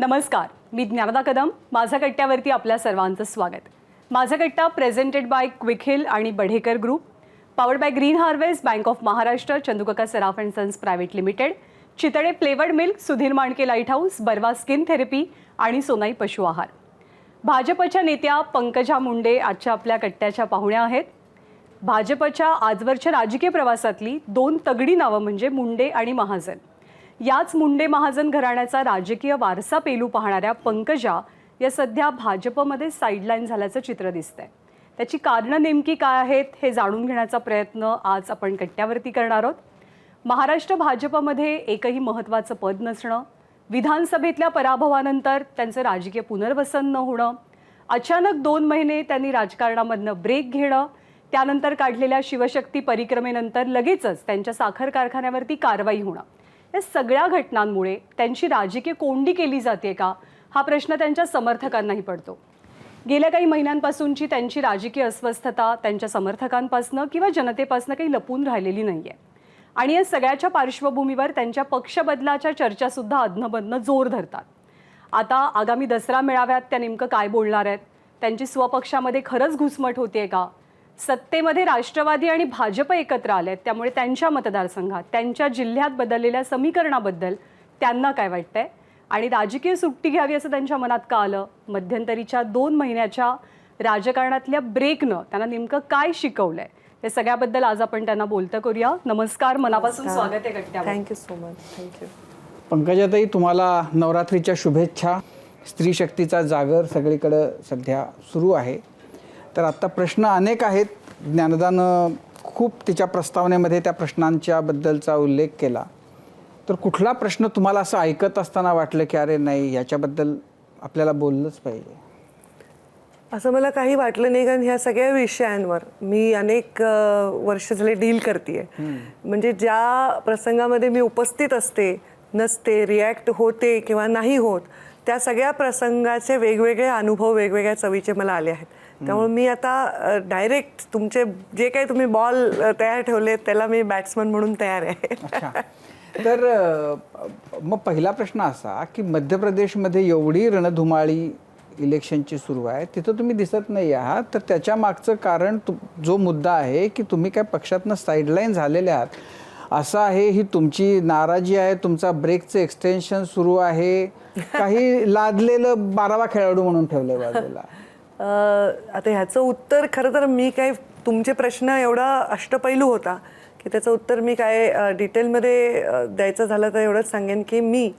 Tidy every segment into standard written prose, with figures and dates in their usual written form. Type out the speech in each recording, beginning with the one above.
नमस्कार, मी ज्ञानदा कदम. माझा कट्ट्यावरती आपल्या सर्वांचं स्वागत. माझा कट्टा प्रेझेंटेड बाय क्विक हिल आणि Badhekar group, powered by Green Harvest, Bank of Maharashtra, Chandukaka Saraf and Sons Private Limited, Chitale flavoured milk, Sudhir Mandke Light House, Barva skin therapy आणि सोनाई पशु आहार. भाजपच्या नेत्या पंकजा मुंडे आजच्या आपल्या कट्ट्याच्या पाहुण्या आहेत. भाजपच्या आजवरच्या राजकीय प्रवासातली दोन तगडी नावं म्हणजे मुंडे आणि महाजन. याच मुंडे महाजन घराण्याचा राजकीय वारसा पेलू पाहणाऱ्या पंकजा या सध्या भाजपमध्ये साईडलाईन झाल्याचं चित्र दिसतंय. त्याची कारणं नेमकी काय आहेत हे जाणून घेण्याचा प्रयत्न आज आपण कट्ट्यावरती करणार आहोत. महाराष्ट्र भाजपमध्ये एकही महत्त्वाचं पद नसणं, विधानसभेतल्या पराभवानंतर त्यांचं राजकीय पुनर्वसन न होणं, अचानक 2 महिने त्यांनी राजकारणामधनं ब्रेक घेणं, त्यानंतर काढलेल्या शिवशक्ती परिक्रमेनंतर लगेचच त्यांच्या साखर कारखान्यावरती कारवाई होणं, या सगळ्या घटनांमुळे त्यांची राजकीय कोंडी केली जाते का हा प्रश्न त्यांच्या समर्थकांनाही पडतो. गेल्या काही महिन्यांपासूनची त्यांची राजकीय अस्वस्थता त्यांच्या समर्थकांपासनं किंवा जनतेपासनं काही लपून राहिलेली नाही आहे. आणि या सगळ्याच्या पार्श्वभूमीवर त्यांच्या पक्षबदलाच्या चर्चासुद्धा अधनमधनं जोर धरतात. आता आगामी दसरा मेळाव्यात त्या नेमकं काय बोलणार आहेत, त्यांची स्वपक्षामध्ये खरंच घुसमट होते का, सत्तेमध्ये राष्ट्रवादी आणि भाजप एकत्र आलेत त्यामुळे त्यांच्या मतदारसंघात त्यांच्या जिल्ह्यात बदललेल्या समीकरणाबद्दल त्यांना काय वाटतंय आणि राजकीय सुट्टी घ्यावी असं त्यांच्या मनात का आलं, मध्यंतरीच्या 2 महिन्याच्या राजकारणातल्या ब्रेकनं त्यांना नेमकं काय शिकवलंय, हे सगळ्याबद्दल आज आपण त्यांना बोलतं करूया. नमस्कार, मनापासून स्वागत आहे कट्ट्यावर. Thank you so much. थँक्यू. पंकजाताई, तुम्हाला नवरात्रीच्या शुभेच्छा. स्त्री शक्तीचा जागर सगळीकडे सध्या सुरू आहे. तर आत्ता प्रश्न अनेक आहेत. ज्ञानदानं खूप तिच्या प्रस्तावनेमध्ये त्या प्रश्नांच्या बद्दलचा उल्लेख केला. तर कुठला प्रश्न तुम्हाला असं ऐकत असताना वाटलं की अरे नाही, याच्याबद्दल आपल्याला बोललंच पाहिजे? असं मला काही वाटलं नाही, कारण ह्या सगळ्या विषयांवर मी अनेक वर्ष झाले डील करते. म्हणजे ज्या प्रसंगामध्ये मी उपस्थित असते नसते, रिॲक्ट होते किंवा नाही होत, त्या सगळ्या प्रसंगाचे वेगवेगळे अनुभव, वेगवेगळ्या चवीचे मला आले आहेत. त्यामुळे मी आता डायरेक्ट तुमचे जे काही तुम्ही बॉल तयार ठेवले त्याला मी बॅट्समन म्हणून तयार आहे. तर मग पहिला प्रश्न असा की मध्य प्रदेशमध्ये एवढी रणधुमाळी इलेक्शनची सुरू आहे, तिथं तुम्ही दिसत नाही आहात. तर त्याच्या मागचं कारण जो मुद्दा आहे की तुम्ही काय पक्षातनं साईडलाईन झालेले आहात असं आहे, ही तुमची नाराजी आहे, तुमचा ब्रेकचं एक्सटेन्शन सुरू आहे, काही लादलेलं 12वा खेळाडू म्हणून ठेवलंय बाजूला? आता ह्याचं उत्तर खरं तर मी काय, तुमचे प्रश्न एवढा अष्टपैलू होता की त्याचं उत्तर मी काय डिटेलमध्ये द्यायचं झालं तर एवढंच सांगेन की मी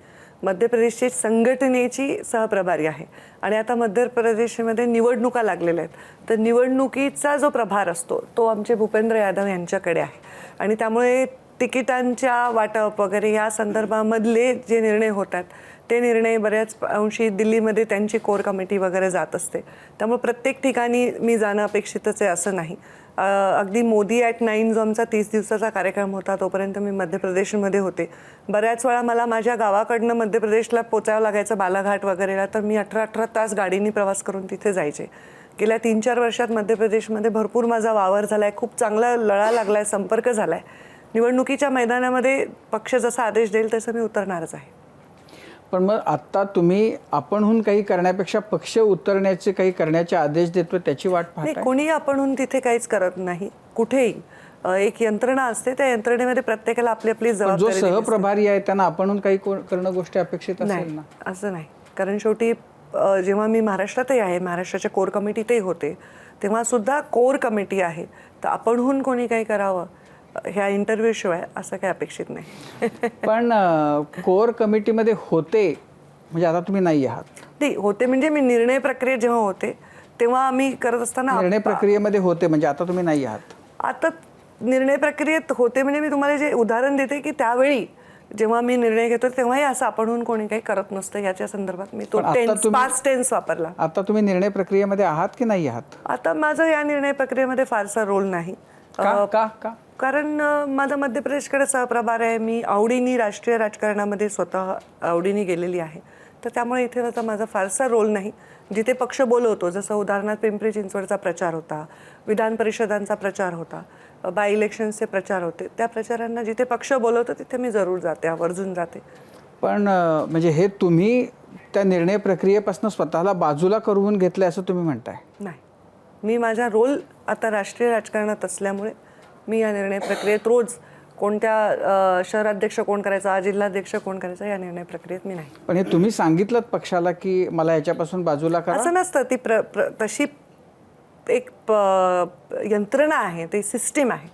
मध्य प्रदेशची संघटनेची सहप्रभारी आहे आणि आता मध्य प्रदेशमध्ये निवडणुका लागलेल्या आहेत. तर निवडणुकीचा जो प्रभार असतो तो आमचे भूपेंद्र यादव यांच्याकडे आहे आणि त्यामुळे तिकिटांच्या वाटप वगैरे या संदर्भामधले जे निर्णय होतात ते निर्णय बऱ्याच अंशी दिल्लीमध्ये त्यांची कोर कमिटी वगैरे जात असते. त्यामुळे प्रत्येक ठिकाणी मी जाणं अपेक्षितच आहे असं नाही. अगदी मोदी ॲट 9 जो आमचा 30 दिवसाचा कार्यक्रम होता तोपर्यंत मी मध्य प्रदेशमध्ये होते. बऱ्याच वेळा मला माझ्या गावाकडनं मध्य प्रदेशला पोचावं लागायचं बालाघाट वगैरेला, तर मी 18 तास गाडीने प्रवास करून तिथे जायचे. गेल्या 3-4 वर्षात मध्य प्रदेशमध्ये भरपूर माझा वावर झाला आहे, खूप चांगला लळा लागला आहे, संपर्क झाला आहे. निवडणुकीच्या मैदानामध्ये पक्ष जसा आदेश देईल तसं मी उतरणारच आहे. पण मग आत्ता तुम्ही आपणहून काही करण्यापेक्षा पक्ष उतरण्याचे काही करण्याचे आदेश देतो, त्याची वाट पाहताय? कोणीही आपणहून तिथे काहीच करत नाही. कुठेही एक यंत्रणा असते, त्या यंत्रणेमध्ये प्रत्येकाला आपली आपली जबाबदारी. जो सहप्रभारी आहे त्यांना आपणहून काही करणं गोष्टी अपेक्षित असेल ना? असं नाही, कारण शेवटी जेव्हा मी महाराष्ट्रातही आहे, महाराष्ट्राच्या कोर कमिटीतही होते, तेव्हा सुद्धा कोर कमिटी आहे. तर आपणहून कोणी काही करावं ह्या इंटरव्ह्यू शिवाय असं काही अपेक्षित नाही. पण कोर कमिटीमध्ये होते म्हणजे आता तुम्ही नाही आहात? ते होते म्हणजे मी निर्णय प्रक्रियेत जेव्हा होते तेव्हा आम्ही करत असताना निर्णय प्रक्रियेमध्ये होते म्हणजे आता तुम्ही नाही आहात? आता निर्णय प्रक्रियेत होते म्हणजे मी तुम्हाला जे उदाहरण देते की त्यावेळी जेव्हा मी निर्णय घेतो तेव्हाही असं आपणहून कोणी काही करत नसतं याच्या संदर्भात मी तो पास्ट टेन्स वापरला. आता तुम्ही निर्णय प्रक्रियेमध्ये आहात की नाही आहात? आता माझं या निर्णय प्रक्रियेमध्ये फारसा रोल नाही. कारण माझा मध्य प्रदेशकडे सहप्रभार आहे. मी आवडीने राष्ट्रीय राजकारणामध्ये स्वतः आवडीने गेलेली आहे. तर त्यामुळे इथे आता माझा फारसा रोल नाही. जिथे पक्ष बोलवतो, जसं उदाहरणार्थ पिंपरी चिंचवडचा प्रचार होता, विधान परिषदांचा प्रचार होता, बाय इलेक्शन्सचे प्रचार होते, त्या प्रचारांना जिथे पक्ष बोलवतो तिथे मी जरूर जाते, आवर्जून जाते. पण म्हणजे हे तुम्ही त्या निर्णय प्रक्रियेपासून स्वतःला बाजूला करून घेतलं असं तुम्ही म्हणताय? नाही, मी माझा रोल आता राष्ट्रीय राजकारणात असल्यामुळे मी या निर्णय प्रक्रियेत रोज कोणत्या शहराध्यक्ष कोण करायचा, जिल्हाध्यक्ष कोण करायचा, या निर्णय प्रक्रियेत मी नाही. पण हे तुम्ही सांगितलं पक्षाला की मला याच्यापासून बाजूला करा? असं नसतं. ती तशी एक यंत्रणा आहे, ती सिस्टीम आहे.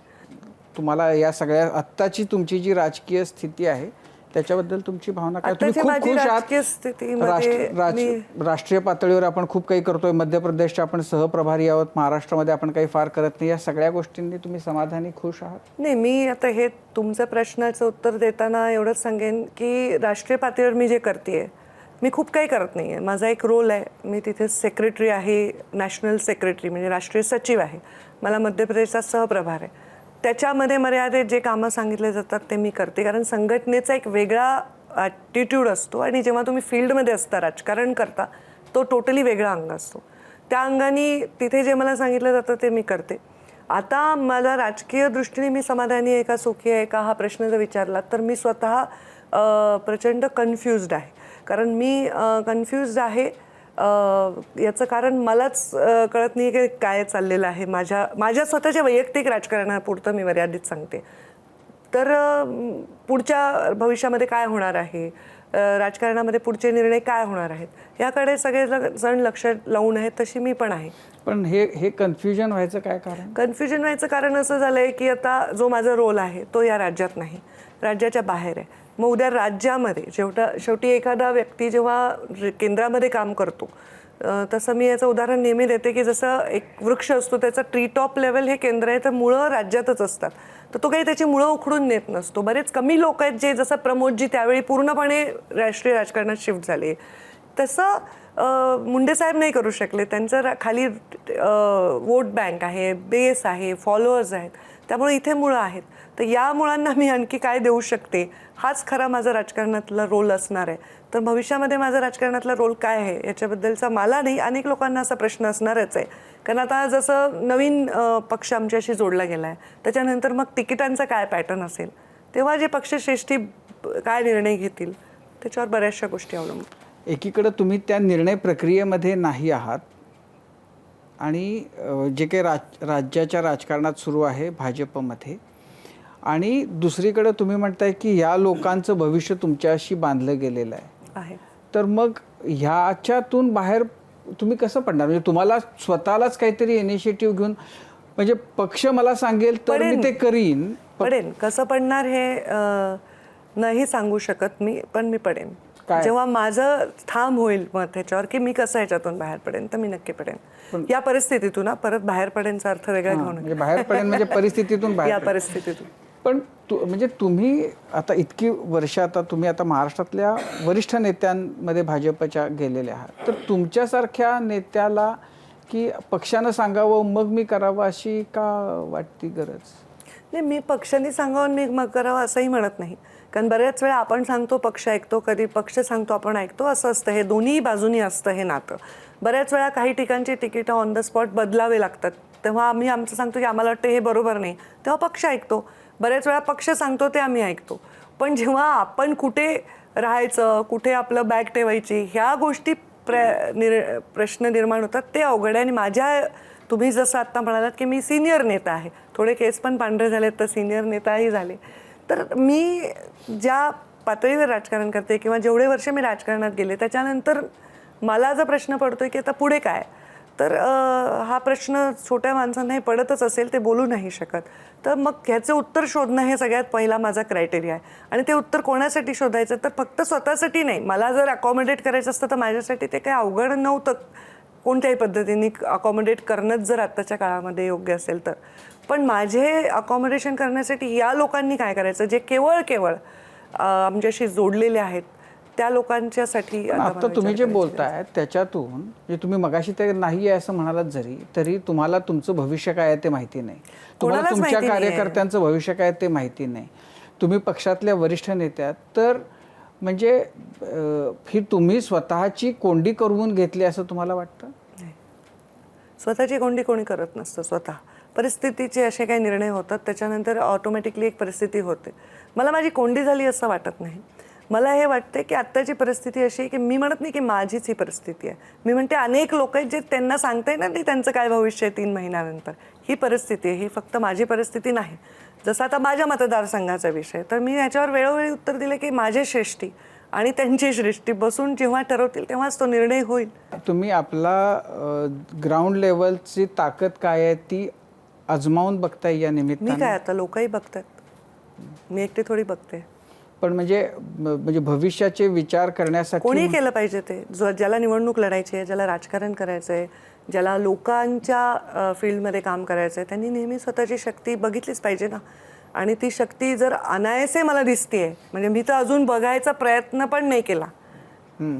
तुम्हाला या सगळ्या आत्ताची तुमची जी राजकीय स्थिती आहे त्याच्याबद्दल तुमची भावना काय? तुम्ही आत्ताची खूप माझी खुश राजकीय आहात. स्थितीमध्ये राष्ट्रीय पातळीवर आपण खूप काही करतोय, मध्य प्रदेशचे आपण सहप्रभारी आहोत, महाराष्ट्रामध्ये आपण काही फार करत नाही, या सगळ्या गोष्टींनी तुम्ही समाधानी खुश आहात? नाही, मी आता हे तुमच्या प्रश्नाचं उत्तर देताना एवढंच सांगेन की राष्ट्रीय पातळीवर मी जे करते मी खूप काही करत नाही आहे. माझा एक रोल आहे, मी तिथे सेक्रेटरी आहे, नॅशनल सेक्रेटरी म्हणजे राष्ट्रीय सचिव आहे. मला मध्य प्रदेशचा सहप्रभार आहे. त्याच्यामध्ये मर्यादित जे कामं सांगितले जातात ते मी करते, कारण संघटनेचा एक वेगळा ॲटिट्यूड असतो आणि जेव्हा तुम्ही फील्डमध्ये असता, राजकारण करता, तो टोटली वेगळा अंग असतो. त्या अंगाने तिथे जे मला सांगितलं जातं ते मी करते. आता मला राजकीय दृष्टीने मी समाधानी आहे का, सुखी आहे का, हा प्रश्न जर विचारला तर मी स्वतः प्रचंड कन्फ्युज्ड आहे. कारण मी कन्फ्युज्ड आहे याचं कारण मलाच कळत नाही की काय चाललेलं आहे. माझ्या स्वतःच्या वैयक्तिक राजकारणापुरतं मी मर्यादित सांगते. तर पुढच्या भविष्यामध्ये काय होणार आहे, राजकारणामध्ये पुढचे निर्णय काय होणार आहेत, याकडे सगळे जण लक्ष लावून आहेत, तशी मी पण आहे. पण हे कन्फ्युजन व्हायचं काय कारण? कन्फ्युजन व्हायचं कारण असं झालं आहे की आता जो माझा रोल आहे तो या राज्यात नाही, राज्याच्या बाहेर आहे. मग उद्या राज्यामध्ये शेवटी एखादा व्यक्ती जेव्हा केंद्रामध्ये काम करतो, तसं मी याचं उदाहरण नेहमी देते की जसं एक वृक्ष असतो, त्याचा ट्री टॉप लेवल हे केंद्र आहे, तर मुळं राज्यातच असतात, तर तो काही त्याची मुळं उखडून नेत नसतो. बरेच कमी लोक आहेत जे, जसं प्रमोदजी त्यावेळी पूर्णपणे राष्ट्रीय राजकारणात शिफ्ट झाले, तसं मुंडे साहेब नाही करू शकले. त्यांचं खाली वोट बँक आहे, बेस आहे, फॉलोअर्स आहेत, त्यामुळे इथे मुळं आहेत. तर या मुळांना मी आणखी काय देऊ शकते, हाच खरा माझा राजकारणातला रोल असणार आहे. तर भविष्यामध्ये माझा राजकारणातला रोल काय आहे याच्याबद्दलचा मला नाही, अनेक लोकांना असा प्रश्न असणारच आहे. कारण आता जसं नवीन पक्ष आमच्याशी जोडला गेला आहे, त्याच्यानंतर मग तिकिटांचा काय पॅटर्न असेल, तेव्हा जे पक्षश्रेष्ठी काय निर्णय घेतील त्याच्यावर बऱ्याचशा गोष्टी अवलंबून. एकीकडे तुम्ही त्या निर्णय प्रक्रियेमध्ये नाही आहात आणि जे काही राज्याच्या राजकारणात सुरू आहे भाजपमध्ये, आणि दुसरीकडे तुम्ही म्हणताय की या लोकांचं भविष्य तुमच्याशी बांधलं गेलेलं आहे. तर मग ह्याच्यातून बाहेर तुम्ही कसं पडणार? म्हणजे तुम्हाला स्वतःलाच काहीतरी इनिशिएटिव्ह घेऊन, म्हणजे पक्ष मला सांगेल तर मी ते करीन. पडेन, कसं पडणार हे नाही सांगू शकत मी, पण मी पडेन. जेव्हा माझं ठाम होईल मत ह्याच्यावर की मी कसं ह्याच्यातून बाहेर पडेन, तर मी नक्की पडेन. या परिस्थितीतून परत बाहेर पडेनचा अर्थ वेगळा घेऊन, म्हणजे बाहेर पडेन म्हणजे परिस्थितीतून बाहेर, या परिस्थितीतून. पण म्हणजे तुम्ही आता इतकी वर्ष आता तुम्ही आता महाराष्ट्रातल्या वरिष्ठ नेत्यांमध्ये भाजपच्या गेलेले आहात, तर तुमच्यासारख्या नेत्याला की पक्षानं सांगावं मग मी करावं अशी का वाटती गरज? नाही, मी पक्षाने सांगावं मी मग करावं असंही म्हणत नाही. कारण बऱ्याच वेळा आपण सांगतो पक्ष ऐकतो, कधी पक्ष सांगतो आपण ऐकतो, असं असतं. हे दोन्ही बाजूनी असतं हे नातं. बऱ्याच वेळा काही ठिकाणची तिकीटं ऑन द स्पॉट बदलावे लागतात, तेव्हा आम्ही आमचं सांगतो की आम्हाला वाटतं हे बरोबर नाही, तेव्हा पक्ष ऐकतो. बऱ्याच वेळा पक्ष सांगतो ते आम्ही ऐकतो. पण जेव्हा आपण कुठे राहायचं, कुठे आपलं बॅग ठेवायची, ह्या गोष्टी प्रश्न निर्माण होतात, ते अवघड आहे. आणि तुम्ही जसं आत्ता म्हणालात की मी सिनियर नेता आहे, थोडे केस पण पांढरे झालेत तर सिनियर नेताही झाले, तर मी ज्या पातळीवर राजकारण करते किंवा जेवढे वर्ष मी राजकारणात गेले त्याच्यानंतर मला जर प्रश्न पडतोय की आता पुढे काय, तर हा प्रश्न छोट्या माणसांनाही पडतच असेल, ते बोलू नाही शकत. तर मग ह्याचं उत्तर शोधणं हे सगळ्यात पहिला माझा क्रायटेरिया आहे. आणि ते उत्तर कोणासाठी शोधायचं, तर फक्त स्वतःसाठी नाही. मला जर अकॉमोडेट करायचं असतं तर माझ्यासाठी ते काही अवघड नव्हतं, कोणत्याही पद्धतीने अकॉमोडेट करणंच जर आत्ताच्या काळामध्ये योग्य असेल तर. पण माझे अकॉमोडेशन करण्यासाठी या लोकांनी काय करायचं, जे केवळ आमच्याशी जोडलेले आहेत, त्या लोकांच्यासाठी. आता तुम्ही जे बोलताय त्याच्यातून, जे तुम्ही मगाशी ते नाही आहे असं म्हणालात जरी, तरी तुम्हाला तुमचं भविष्य काय आहे ते माहिती नाही, तुम्हाला तुमच्या कार्यकर्त्यांचं भविष्य काय ते माहिती नाही. तुम्ही पक्षातल्या वरिष्ठ नेत्यात, तर म्हणजे ही तुम्ही स्वतःची कोंडी करून घेतली असं तुम्हाला वाटतं? स्वतःची कोंडी कोणी करत नसतं. स्वतः परिस्थितीचे असे काही निर्णय होतात, त्याच्यानंतर ऑटोमॅटिकली एक परिस्थिती होते. मला माझी कोंडी झाली असं वाटत नाही. मला हे वाटतं की आत्ताची परिस्थिती अशी आहे की मी म्हणत नाही की माझीच ही परिस्थिती आहे, मी म्हणते अनेक लोक आहेत जे त्यांना सांगताय ना की त्यांचं काय भविष्य आहे 3 महिन्यानंतर. ही परिस्थिती आहे, ही फक्त माझी परिस्थिती नाही. जसं आता माझ्या मतदारसंघाचा विषय, तर मी याच्यावर वेळोवेळी उत्तर दिलं की माझे श्रेष्ठी आणि त्यांची श्रेष्ठी बसून जेव्हा ठरवतील तेव्हाच तो निर्णय होईल. तुम्ही आपला ग्राउंड लेवलची ताकद काय आहे ती आजमावून बघताय या मी निमित्ताने? काय आता लोकही बघतात, मी एकटी थोडी बघते. पण म्हणजे भविष्याचे विचार करण्यासाठी कोणी केलं पाहिजे ते, ज्याला निवडणूक लढायची आहे, ज्याला राजकारण करायचं आहे, ज्याला लोकांच्या फील्डमध्ये काम करायचं आहे, त्यांनी नेहमी स्वतःची शक्ती बघितलीच पाहिजे ना. आणि ती शक्ती जर अनायसे मला दिसतेय, म्हणजे मी तर अजून बघायचा प्रयत्न पण नाही केला,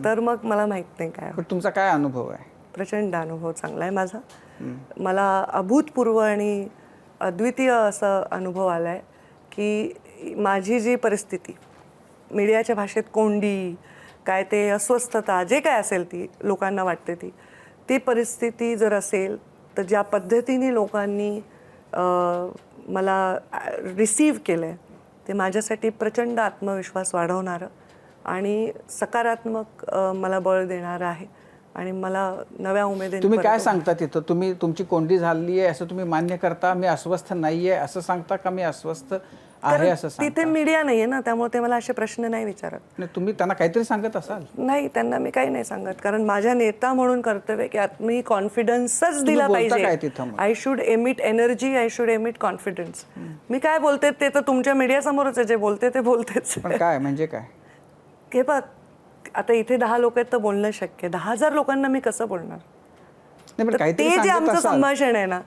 तर मग मला माहित नाही काय. पण तुमचा काय अनुभव आहे? प्रचंड अनुभव चांगला आहे माझा. मला अभूतपूर्व आणि अद्वितीय असा अनुभव आला आहे की माझी जी परिस्थिती, मीडियाच्या भाषेत कोंडी, काय ते अस्वस्थता, जे काय असेल ती लोकांना वाटते ती परिस्थिती जर असेल, तर ज्या पद्धतीने लोकांनी मला रिसीव्ह केलं आहे, ते माझ्यासाठी प्रचंड आत्मविश्वास वाढवणारं आणि सकारात्मक मला बळ देणारं आहे. आणि मला नव्या उमेदीने तुम्ही काय सांगता तिथं? तुम्ही तुमची कोंडी झाली आहे असं तुम्ही मान्य करता? मी अस्वस्थ नाही आहे असं सांगता का मी अस्वस्थ आहे असं सांगता? तिथे मीडिया नाही आहे ना, त्यामुळे ते मला असे प्रश्न नाही विचारत. नाही, तुम्ही त्यांना काहीतरी सांगत असाल? नाही, त्यांना मी काही नाही सांगत, कारण माझ्या नेता म्हणून कर्तव्य की आत मी कॉन्फिडन्सच दिला बोलता काय पाहिजे. तिथं मग? I should emit energy, I should emit confidence. मी काय बोलते ते तर तुमच्या मीडियासमोरच आहे, जे बोलते ते बोलतेच. पण काय म्हणजे काय? हे बघ, आता इथे 10 लोक आहेत तर बोलणं शक्य, 10,000 लोकांना मी कसं बोलणार? नाही, पण तर काहीतरी ते जे सांगत आमचं असाल. संभाषण आहे ना,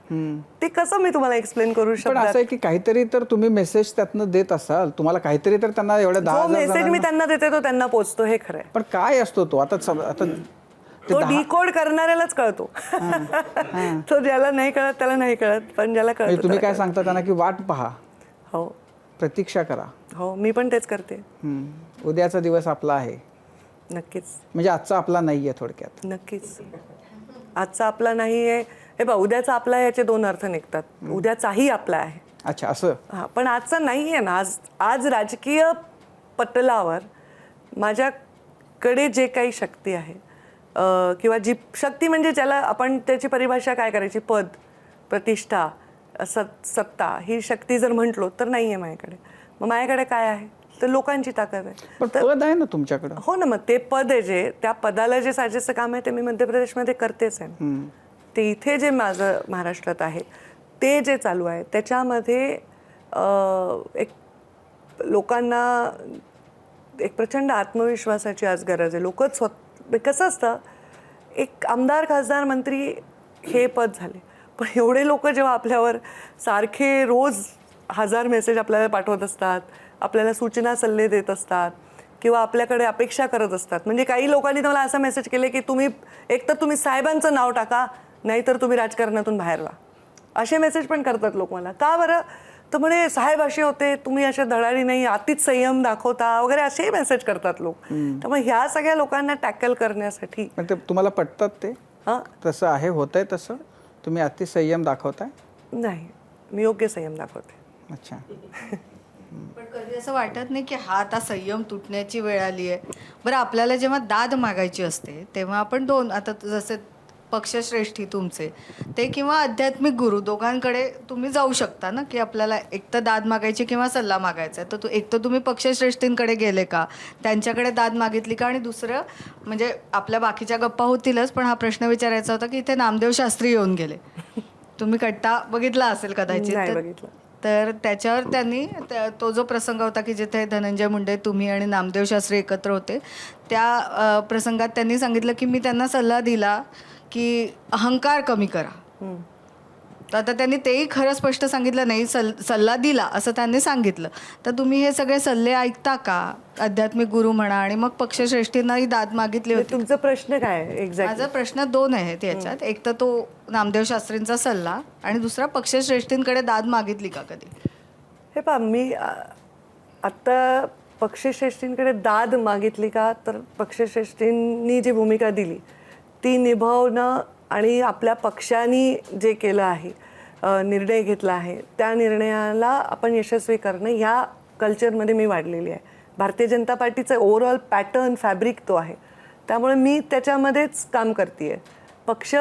ते कसं मी तुम्हाला एक्सप्लेन करू पण शकतो? असं आहे की काहीतरी तर तुम्ही मेसेज त्यातनं देत असाल, तुम्हाला काहीतरी तर त्यांना एवढ्या जो 10,000 मेसेज मी जणांना- त्यांना देते तो त्यांना पोचतो, हे खरं आहे. पण काय असतो तो? आता ते तो डिकोड करणाऱ्यालाच कळतो. तो ज्याला नाही कळत त्याला नाही कळत, पण ज्याला म्हणजे कळत तुम्ही काय सांगता त्यांना की वाट पहा, हो प्रतीक्षा करा. हो, मी पण तेच करते. उद्याचा दिवस आपला आहे, नक्कीच म्हणजे आजचा आपला नाहीये थोडक्यात. नक्कीच. आजचा आपला नाही आहे, हे बघ, उद्याचा आपला आहे याचे 2 अर्थ निघतात. उद्याचाही आपला आहे. अच्छा, असं? हां, पण आजचा नाही आहे ना. आज राजकीय पटलावर माझ्याकडे जे काही शक्ती आहे, किंवा जी शक्ती म्हणजे ज्याला आपण त्याची परिभाषा काय करायची, पद, प्रतिष्ठा, सत्ता, ही शक्ती जर म्हटलो तर नाही आहे माझ्याकडे. मग माझ्याकडे काय आहे? तर लोकांची ताकद आहे. पण पद आहे ना तुमच्याकडं. हो ना, मग ते पद आहे, जे त्या पदाला जे साजेसं काम आहे ते मी मध्य प्रदेशमध्ये करतेच आहे. ते इथे जे माझं महाराष्ट्रात आहे ते जे चालू आहे त्याच्यामध्ये एक लोकांना एक प्रचंड आत्मविश्वासाची आज गरज आहे. लोकच कसं असतं, एक आमदार, खासदार, मंत्री हे पद झाले, पण एवढे लोक जेव्हा आपल्यावर सारखे रोज 1000 मेसेज आपल्याला पाठवत असतात, आपल्याला सूचना सल्ले देत असतात, किंवा आपल्याकडे अपेक्षा करत असतात. म्हणजे काही लोकांनी मला असं मेसेज केले की तुम्ही एकतर तुम्ही साहेबांचं नाव टाका, नाहीतर तुम्ही राजकारणातून बाहेर व्हा. असे मेसेज पण करतात लोक मला. का बरं? तर म्हणे साहेब असे होते, तुम्ही अशा धडाडी नाही, अतिच संयम दाखवता वगैरे, असे मेसेज करतात लोक. त्यामुळे ह्या सगळ्या लोकांना टॅकल करण्यासाठी. पण ते तुम्हाला पटतात ते? हां, तसं आहे, होतंय तसं? तुम्ही अति संयम दाखवताय? नाही, मी योग्य संयम दाखवते. अच्छा. पण कधी असं वाटत नाही की हा आता संयम तुटण्याची वेळ आली आहे? बरं, आपल्याला जेव्हा दाद मागायची असते तेव्हा आपण दोन, आता जसे पक्षश्रेष्ठी तुमचे ते किंवा आध्यात्मिक गुरु, दोघांकडे तुम्ही जाऊ शकता ना, की आपल्याला एक तर दाद मागायची किंवा सल्ला मागायचा आहे. तर एक तर तुम्ही पक्षश्रेष्ठींकडे गेले का, त्यांच्याकडे दाद मागितली का? आणि दुसरं म्हणजे आपल्या बाकीच्या गप्पा होतीलच, पण हा प्रश्न विचारायचा होता की इथे नामदेव शास्त्री येऊन गेले. तुम्ही कट्टा बघितला असेल कदाचित. नाही बघितलं. तर त्याच्यावर त्यांनी तो जो प्रसंग होता की जिथे धनंजय मुंडे, तुम्ही आणि नामदेव शास्त्री एकत्र होते, त्या प्रसंगात त्यांनी सांगितलं की मी त्यांना सल्ला दिला की अहंकार कमी करा. तर आता त्यांनी तेही खरं स्पष्ट सांगितलं नाही, सल्ला दिला असं त्यांनी सांगितलं. तर तुम्ही हे सगळे सल्ले ऐकता का? आध्यात्मिक गुरु म्हणा आणि मग पक्षश्रेष्ठींनाही दाद मागितली होती. तुमचा प्रश्न काय आहे एक्झॅक्ट? माझा प्रश्न 2 आहेत याच्यात. एक तर तो नामदेव शास्त्रींचा सल्ला, आणि दुसरा पक्षश्रेष्ठींकडे दाद मागितली का कधी? हे पहा, मी आत्ता पक्षश्रेष्ठींकडे दाद मागितली का, तर पक्षश्रेष्ठींनी जी भूमिका दिली ती निभावणं आणि आपल्या पक्षाने जे केलं आहे, निर्णय घेतला आहे, त्या निर्णयाला आपण यशस्वी करणं, ह्या कल्चरमध्ये मी वाढलेली आहे. भारतीय जनता पार्टीचं ओव्हरऑल पॅटर्न फॅब्रिक तो आहे. त्यामुळे मी त्याच्यामध्येच काम करते आहे. पक्ष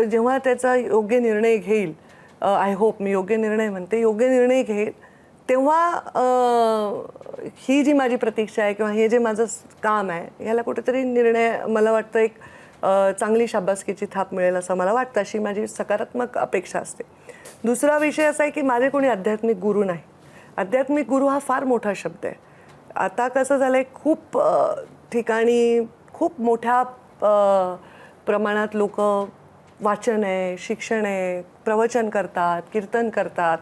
जेव्हा त्याचा योग्य निर्णय घेईल, आय होप, मी योग्य निर्णय म्हणते, योग्य निर्णय घेईल तेव्हा ही जी माझी प्रतीक्षा आहे किंवा हे जे माझं काम आहे ह्याला कुठेतरी निर्णय मला वाटतं एक चांगली शाबासकीची थाप मिळेल असं मला वाटतं. अशी माझी सकारात्मक अपेक्षा असते. दुसरा विषय असा आहे की माझे कोणी आध्यात्मिक गुरु नाही. आध्यात्मिक गुरु हा फार मोठा शब्द आहे. आता कसं झालं आहे, खूप ठिकाणी खूप मोठ्या प्रमाणात लोक वाचन आहे, शिक्षण आहे, प्रवचन करतात, कीर्तन करतात,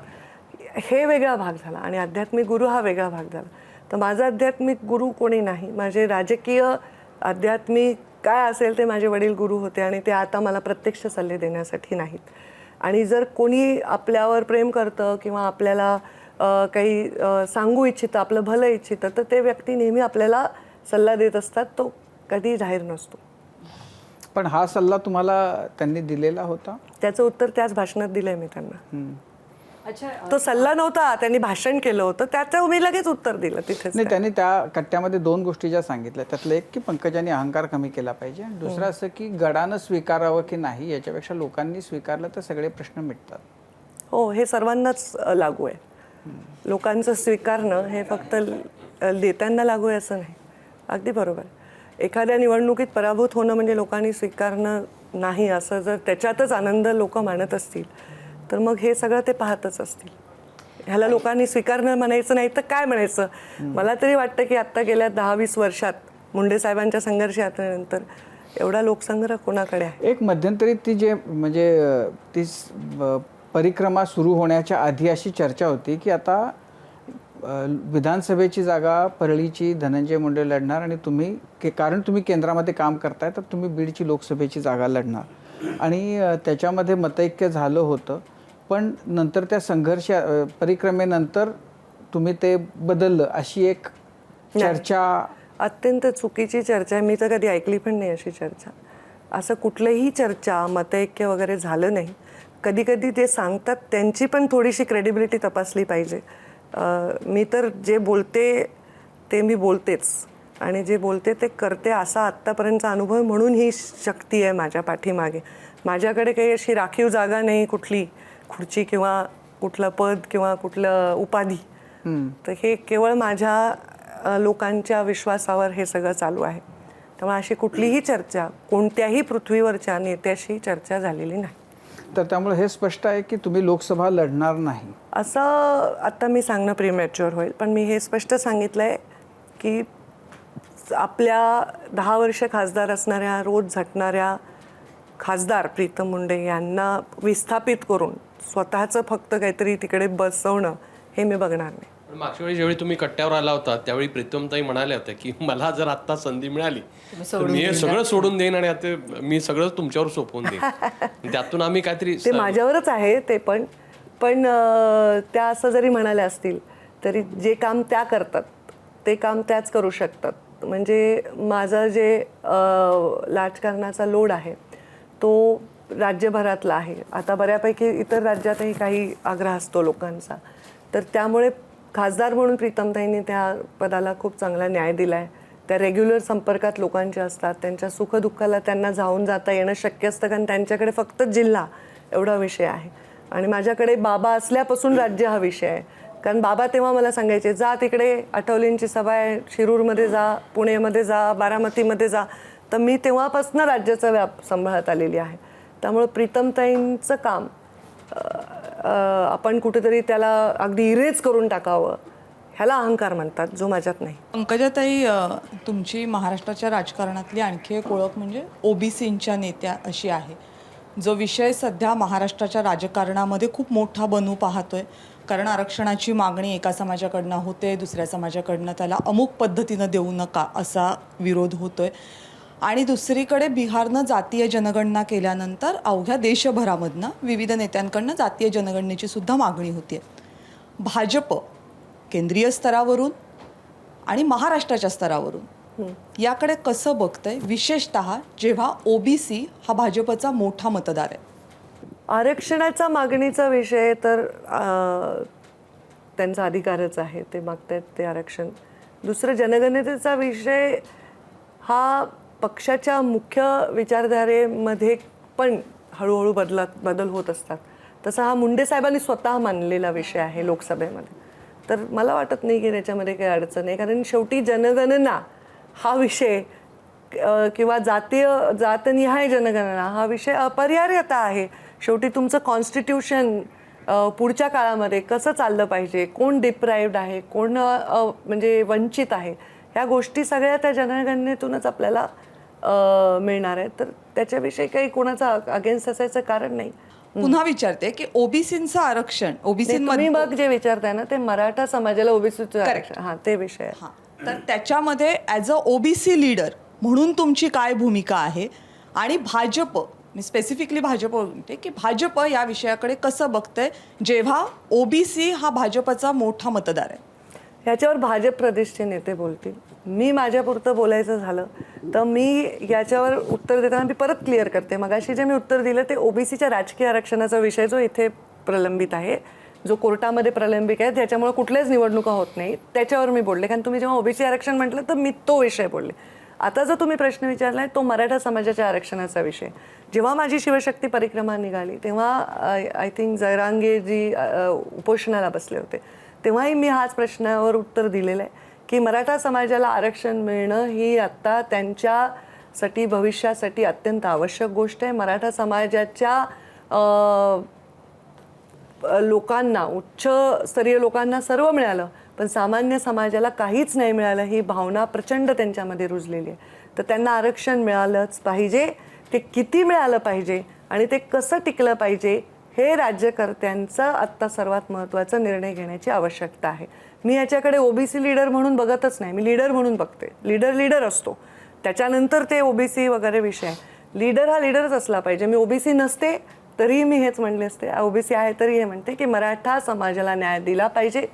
हे वेगळा भाग झाला आणि आध्यात्मिक गुरु हा वेगळा भाग झाला. तर माझा आध्यात्मिक गुरु कोणी नाही. माझे राजकीय आध्यात्मिक काय असेल ते माझे वडील गुरु होते आणि ते आता मला प्रत्यक्ष सल्ले देण्यासाठी नाहीत. आणि जर कोणी आपल्यावर प्रेम करतं किंवा आपल्याला काही सांगू इच्छितं, आपलं भलं इच्छितं, तर ते व्यक्ती नेहमी आपल्याला सल्ला देत असतात. तो कधी जाहीर नसतो. पण हा सल्ला तुम्हाला त्यांनी दिलेला होता? त्याचं उत्तर त्याच भाषणात दिलंय मी त्यांना. अच्छा, तो सल्ला नव्हता, त्यांनी भाषण केलं होतं, त्याचं मी लगेच उत्तर दिलं तिथेच. नाही, त्यांनी त्या कट्ट्यामध्ये 2 गोष्टी ज्या सांगितल्या त्यातलं एक की पंकजांनी अहंकार कमी केला पाहिजे आणि दुसरं असं की गडानं स्वीकारावं की नाही, याच्यापेक्षा लोकांनी स्वीकारलं तर सगळे प्रश्न मिटतात. हो, हे सर्वांनाच लागू आहे. लोकांचं स्वीकारणं हे फक्त नेत्यांना लागू आहे असं नाही. अगदी बरोबर. एखाद्या निवडणुकीत पराभूत होणं म्हणजे लोकांनी स्वीकारणं नाही असं जर त्याच्यातच आनंद लोक मानत असतील तर मग हे सगळं ते पाहतच असतील. ह्याला लोकांनी स्वीकारणं म्हणायचं नाही तर काय म्हणायचं. मला तरी वाटतं की आत्ता गेल्या 10-20 वर्षात मुंडे साहेबांच्या संघर्ष यात्रेनंतर एवढा लोकसंग्रह कोणाकडे आहे. एक मध्यंतरी ती जे म्हणजे ती परिक्रमा सुरू होण्याच्या आधी अशी चर्चा होती की आता विधानसभेची जागा परळीची धनंजय मुंडे लढणार आणि तुम्ही कारण तुम्ही केंद्रामध्ये काम करताय तर तुम्ही बीडची लोकसभेची जागा लढणार आणि त्याच्यामध्ये मतैक्य झालं होतं. पण नंतर त्या संघर्ष परिक्रमेनंतर तुम्ही ते बदललं अशी एक चर्चा. अत्यंत चुकीची चर्चा आहे. मी तर कधी ऐकली पण नाही अशी चर्चा. असं कुठलंही चर्चा मतैक्य वगैरे झालं नाही. कधी कधी ते सांगतात त्यांची पण थोडीशी क्रेडिबिलिटी तपासली पाहिजे. मी तर जे बोलते ते मी बोलतेच आणि जे बोलते ते करते असा आत्तापर्यंतचा अनुभव, म्हणून ही शक्ती आहे माझ्या पाठीमागे. माझ्याकडे काही अशी राखीव जागा नाही, कुठली खुर्ची किंवा कुठलं पद किंवा कुठलं उपाधी. तर हे केवळ माझ्या लोकांच्या विश्वासावर हे सगळं चालू आहे. त्यामुळे अशी कुठलीही चर्चा कोणत्याही पृथ्वीवरच्या नेत्याशी चर्चा झालेली नाही. तर त्यामुळे हे स्पष्ट आहे की तुम्ही लोकसभा लढणार नाही असं आता मी सांगणं प्रीमॅच्युअर होईल. पण मी हे स्पष्ट सांगितलं आहे की आपल्या 10 वर्ष खासदार असणाऱ्या, रोज झटणाऱ्या खासदार प्रीतम मुंडे यांना विस्थापित करून स्वतःचं फक्त काहीतरी तिकडे बसवणं हे मी बघणार नाही. पण मागच्या वेळी ज्यावेळी तुम्ही कट्ट्यावर आला होता त्यावेळी प्रीतमताई म्हणाल्या होत्या की मला जर आत्ता संधी मिळाली तर मी हे सगळं सोडून देईन आणि आता मी सगळं तुमच्यावर सोपवून देईन. त्यातून आम्ही काहीतरी ते माझ्यावरच आहे ते पण त्या असं जरी म्हणाल्या असतील तरी जे काम त्या करतात ते काम त्याच करू शकतात. म्हणजे माझं जे राजकारणाचा लोड आहे तो राज्यभरातला आहे. आता बऱ्यापैकी इतर राज्यातही काही आग्रह असतो लोकांचा. तर त्यामुळे खासदार म्हणून प्रीतमताईंनी त्या पदाला खूप चांगला न्याय दिला आहे. त्या रेग्युलर संपर्कात लोकांच्या असतात, त्यांच्या सुखदुःखाला त्यांना जाऊन जाता येणं शक्य असतं कारण त्यांच्याकडे फक्त जिल्हा एवढा विषय आहे आणि माझ्याकडे बाबा असल्यापासून राज्य हा विषय आहे. कारण बाबा तेव्हा मला सांगायचे जा तिकडे आठवलेंची सभा आहे, शिरूरमध्ये जा, पुणेमध्ये जा, बारामतीमध्ये जा. तर मी तेव्हापासून राज्याचा व्याप सांभाळत आलेली आहे. त्यामुळे प्रीतमताईंचं काम आपण कुठेतरी त्याला अगदी इरेज करून टाकावं ह्याला अहंकार म्हणतात, जो माझ्यात नाही. पंकजाताई, तुमची महाराष्ट्राच्या राजकारणातली आणखी एक ओळख म्हणजे ओबीसींच्या नेत्या अशी आहे, जो विषय सध्या महाराष्ट्राच्या राजकारणामध्ये खूप मोठा बनू पाहतोय. कारण आरक्षणाची मागणी एका समाजाकडनं होते, दुसऱ्या समाजाकडनं त्याला अमुक पद्धतीनं देऊ नका असा विरोध होतोय. आणि दुसरीकडे बिहारनं जातीय जनगणना केल्यानंतर अवघ्या देशभरामधनं विविध नेत्यांकडनं जातीय जनगणनेची सुद्धा मागणी होती. भाजप केंद्रीय स्तरावरून आणि महाराष्ट्राच्या स्तरावरून याकडे कसं बघतंय, विशेषतः जेव्हा ओबीसी हा भाजपचा मोठा मतदार आहे? आरक्षणाचा मागणीचा विषय तर त्यांचा अधिकारच आहे. ते मागतायत ते आरक्षण दुसरं जनगणनेचा विषय हा पक्षाच्या मुख्य विचारधारेमध्ये पण हळूहळू बदल होत असतात. तसा हा मुंडे साहेबांनी स्वतः मानलेला विषय आहे लोकसभेमध्ये. तर मला वाटत नाही की त्याच्यामध्ये काही अडचण आहे, कारण शेवटी जनगणना हा विषय किंवा जातनिहाय जनगणना हा विषय अपरिहार्यता आहे. शेवटी तुमचं कॉन्स्टिट्यूशन पुढच्या काळामध्ये कसं चाललं पाहिजे, कोण डिप्राइव्ड आहे, कोण म्हणजे वंचित आहे, ह्या गोष्टी सगळ्या त्या जनगणनेतूनच आपल्याला मिळणार आहेत. तर त्याच्याविषयी काही कोणाचा अगेन्स्ट असायचं कारण नाही. पुन्हा विचारते की ओबीसीचं आरक्षण तुम्ही मग जे विचारताय ना ते मराठा समाजाला ओबीसीचं आरक्षण, हा ते विषय आहे. हां, तर त्याच्यामध्ये ॲज अ ओबीसी लीडर म्हणून तुमची काय भूमिका आहे, आणि भाजप, मी स्पेसिफिकली भाजप म्हणते की भाजप या विषयाकडे कसं बघतंय जेव्हा ओबीसी हा भाजपचा मोठा मतदार आहे? ह्याच्यावर भाजप प्रदेशचे नेते बोलतील. मी माझ्यापुरतं बोलायचं झालं तर मी याच्यावर उत्तर देताना मी परत क्लिअर करते. मगाशी जे मी उत्तर दिलं ते ओबीसीच्या राजकीय आरक्षणाचा विषय जो इथे प्रलंबित आहे, जो कोर्टामध्ये प्रलंबित आहे, त्याच्यामुळे कुठल्याच निवडणुका होत नाही, त्याच्यावर मी बोलले. कारण तुम्ही जेव्हा ओबीसी आरक्षण म्हटलं तर मी तो विषय बोलले. आता जो तुम्ही प्रश्न विचारलाय तो मराठा समाजाच्या आरक्षणाचा विषय. जेव्हा माझी शिवशक्ती परिक्रमा निघाली तेव्हा आय थिंक जयरांगेजी उपोषणाला बसले होते, तेव्हाही मी हाच प्रश्नावर उत्तर दिलेलं आहे की मराठा समाजाला आरक्षण मिळणं ही आत्ता त्यांच्यासाठी भविष्यासाठी अत्यंत आवश्यक गोष्ट आहे. मराठा समाजाच्या लोकांना, उच्चस्तरीय लोकांना सर्व मिळालं, पण सामान्य समाजाला काहीच नाही मिळालं, ही भावना प्रचंड त्यांच्यामध्ये रुजलेली आहे. तर त्यांना आरक्षण मिळालंच पाहिजे. ते किती मिळालं पाहिजे आणि ते कसं टिकलं पाहिजे हे राज्यकर्त्यांचा आत्ता सर्वात महत्त्वाचा निर्णय घेण्याची आवश्यकता आहे. मी याच्याकडे ओबीसी लीडर म्हणून बघतच नाही, मी लीडर म्हणून बघते. लीडर असतो, त्याच्यानंतर ते ओबीसी वगैरे विषय आहे. लीडर हा लीडरच असला पाहिजे. मी ओबीसी नसते तरीही मी हेच म्हणले असते, ओबीसी आहे तरी हे म्हणते की मराठा समाजाला न्याय दिला पाहिजे,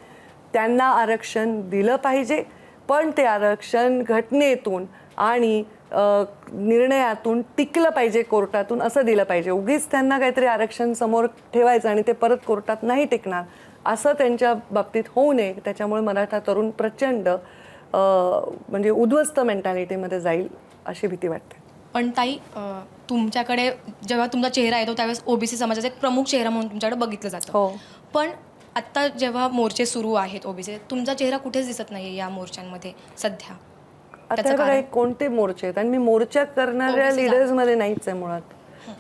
त्यांना आरक्षण दिलं पाहिजे, पण ते आरक्षण घटनेतून आणि निर्णयातून टिकलं पाहिजे, कोर्टातून असं दिलं पाहिजे. उगीच त्यांना काहीतरी आरक्षण समोर ठेवायचं आणि ते परत कोर्टात नाही टिकणार असं त्यांच्या बाबतीत होऊ नये. त्याच्यामुळे मराठा तरुण प्रचंड म्हणजे उद्ध्वस्त मेंटॅलिटीमध्ये जाईल अशी भीती वाटते. पण ताई, तुमच्याकडे जेव्हा तुमचा चेहरा येतो त्यावेळेस ओबीसी समाजाचा एक प्रमुख चेहरा म्हणून तुमच्याकडे बघितलं जातं. हो. पण आत्ता जेव्हा मोर्चे सुरू आहेत ओबीसी, तुमचा चेहरा कुठेच दिसत नाही या मोर्चांमध्ये सध्या. आता बघा कोणते मोर्चे आहेत, आणि मी मोर्चा करणाऱ्या लीडर्समध्ये नाहीच आहे मुळात.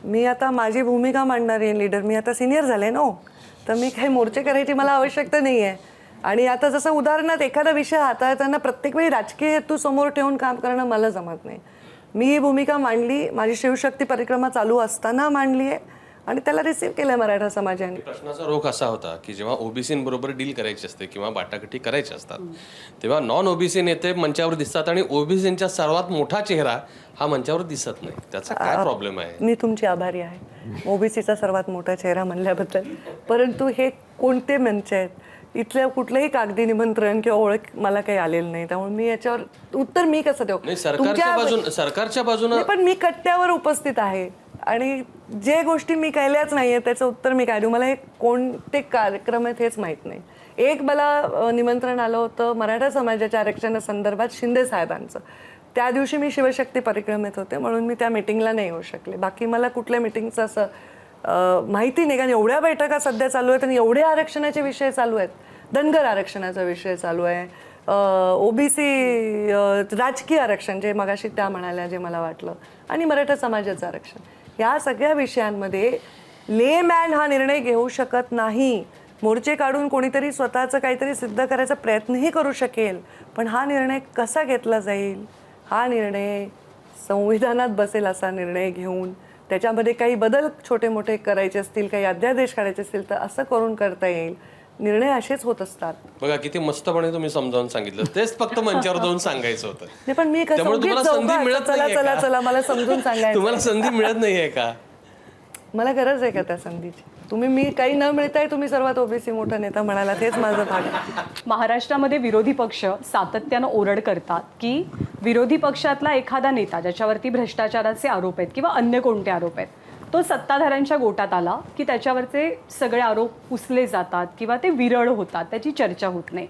मी आता माझी भूमिका मांडणारी लीडर, मी आता सिनियर झाले ना, तर मी काही मोर्चे करायची मला आवश्यकता नाही आहे. आणि आता जसं उदाहरणार्थ एखादा विषय हाताळताना प्रत्येक वेळी राजकीय हेतू समोर ठेवून काम करणं मला जमत नाही. मी ही भूमिका मांडली, माझी शिवशक्ती परिक्रमा चालू असताना मांडली आहे आणि त्याला रिसीव्ह केलं आहे मराठा समाजाने. प्रश्नाचा रोख असा होता की जेव्हा ओबीसीबरोबर डील करायची असते किंवा बाटाघाटी करायची असतात तेव्हा नॉन ओबीसी नेते मंचावर दिसतात आणि ओबीसींचा सर्वात मोठा चेहरा हा मंचावर दिसत नाही. त्याचा काय प्रॉब्लेम आहे? मी तुमची आभारी आहे ओबीसीचा सर्वात मोठा चेहरा म्हणल्याबद्दल. परंतु हे कोणते मंच आहेत, इथलं कुठलंही कागदी निमंत्रण किंवा ओळख मला काही आलेलं नाही, त्यामुळे मी याच्यावर उत्तर मी कसं देऊ? नाही, सरकारच्या बाजूने पण मी कट्ट्यावर उपस्थित आहे आणि जे गोष्टी मी केल्याच नाहीये त्याचं उत्तर मी काय देऊ? मला हे कोणते कार्यक्रम आहेत हेच माहीत नाही. एक मला निमंत्रण आलं होतं मराठा समाजाच्या आरक्षणासंदर्भात शिंदे साहेबांचं. त्या दिवशी मी शिवशक्ती परिक्रमेत होते म्हणून मी त्या मिटिंगला नाही येऊ शकले. बाकी मला कुठल्या मिटिंगचं असं माहिती नाही, कारण एवढ्या बैठका सध्या चालू आहेत आणि एवढे आरक्षणाचे विषय चालू आहेत. धनगर आरक्षणाचा विषय चालू आहे, ओबीसी राजकीय आरक्षण जे मगाशी त्या म्हणाल्या जे मला वाटलं, आणि मराठा समाजाचं आरक्षण. या सगळ्या विषयांमध्ये ले मॅन हा निर्णय घेऊ शकत नाही. मोर्चे काढून कोणीतरी स्वतःचं काहीतरी सिद्ध करायचा प्रयत्नही करू शकेल, पण हा निर्णय कसा घेतला जाईल? हा निर्णय संविधानात बसेल असा निर्णय घेऊन त्याच्यामध्ये काही बदल छोटे मोठे करायचे असतील, काही अध्यादेश काढायचे असतील तर असं करून करता येईल. निर्णय असेच होत असतात. बघा किती मस्तपणे तुम्ही समजावून सांगितलं. तेच फक्त मंचावर जाऊन सांगायचं होतं. नाही, पण मी कसं त्यामुळे तुम्हाला संधी मिळत नाहीये का? चला मला समजून सांगायचं. तुम्हाला संधी मिळत नाहीये का? मला गरज आहे का त्या संधीची? मी काही न मिळताय तुम्ही सर्वात ओबीसी मोठा नेता म्हणाला, तेच माझं भाग आहे. महाराष्ट्रामध्ये विरोधी पक्ष सातत्यानं ओरड करतात की विरोधी पक्षातला एखादा नेता ज्याच्यावरती भ्रष्टाचाराचे आरोप आहेत किंवा अन्य कोणते आरोप आहेत, तो सत्ताधाऱ्यांच्या गोटात आला की त्याच्यावरचे सगळे आरोप पुसले जातात किंवा ते विरळ होतात, त्याची चर्चा होत नाही.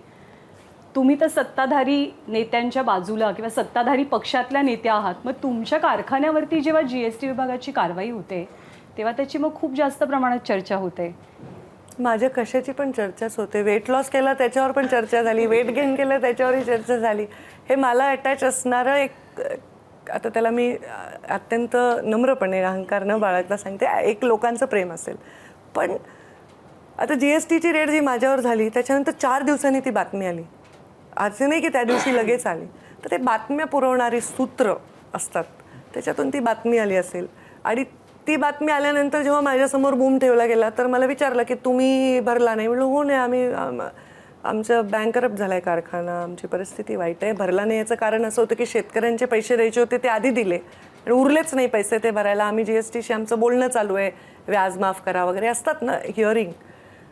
तुम्ही तर सत्ताधारी नेत्यांच्या बाजूला किंवा सत्ताधारी पक्षातल्या नेत्या आहात, मग तुमच्या कारखान्यावरती जेव्हा GST विभागाची कारवाई होते तेव्हा त्याची मग खूप जास्त प्रमाणात चर्चा होते. माझ्या कशाची पण चर्चाच होते. वेट लॉस केला त्याच्यावर पण चर्चा झाली, वेट गेन केलं त्याच्यावरही चर्चा झाली. हे मला अटॅच असणारं एक, आता त्याला मी अत्यंत नम्रपणे अहंकार न बाळगता सांगते, एक लोकांचं प्रेम असेल. पण आता GSTची रेट जी माझ्यावर झाली त्याच्यानंतर 4 दिवसांनी ती बातमी आली. असं नाही की त्या दिवशी लगेच आली. तर ते बातम्या पुरवणारी सूत्र असतात, त्याच्यातून ती बातमी आली असेल. आणि ती बातमी आल्यानंतर जेव्हा माझ्यासमोर बूम ठेवला गेला तर मला विचारलं की तुम्ही भरला नाही. म्हणलं हो नाही, आमचं बँकरप्ट झाला आहे कारखाना, आमची परिस्थिती वाईट आहे, भरला नाही. याचं कारण असं होतं की शेतकऱ्यांचे पैसे द्यायचे होते ते आधी दिले आणि उरलेच नाही पैसे ते भरायला. आम्ही GSTशी आमचं बोलणं चालू आहे, व्याज माफ करा वगैरे असतात ना हिअरिंग.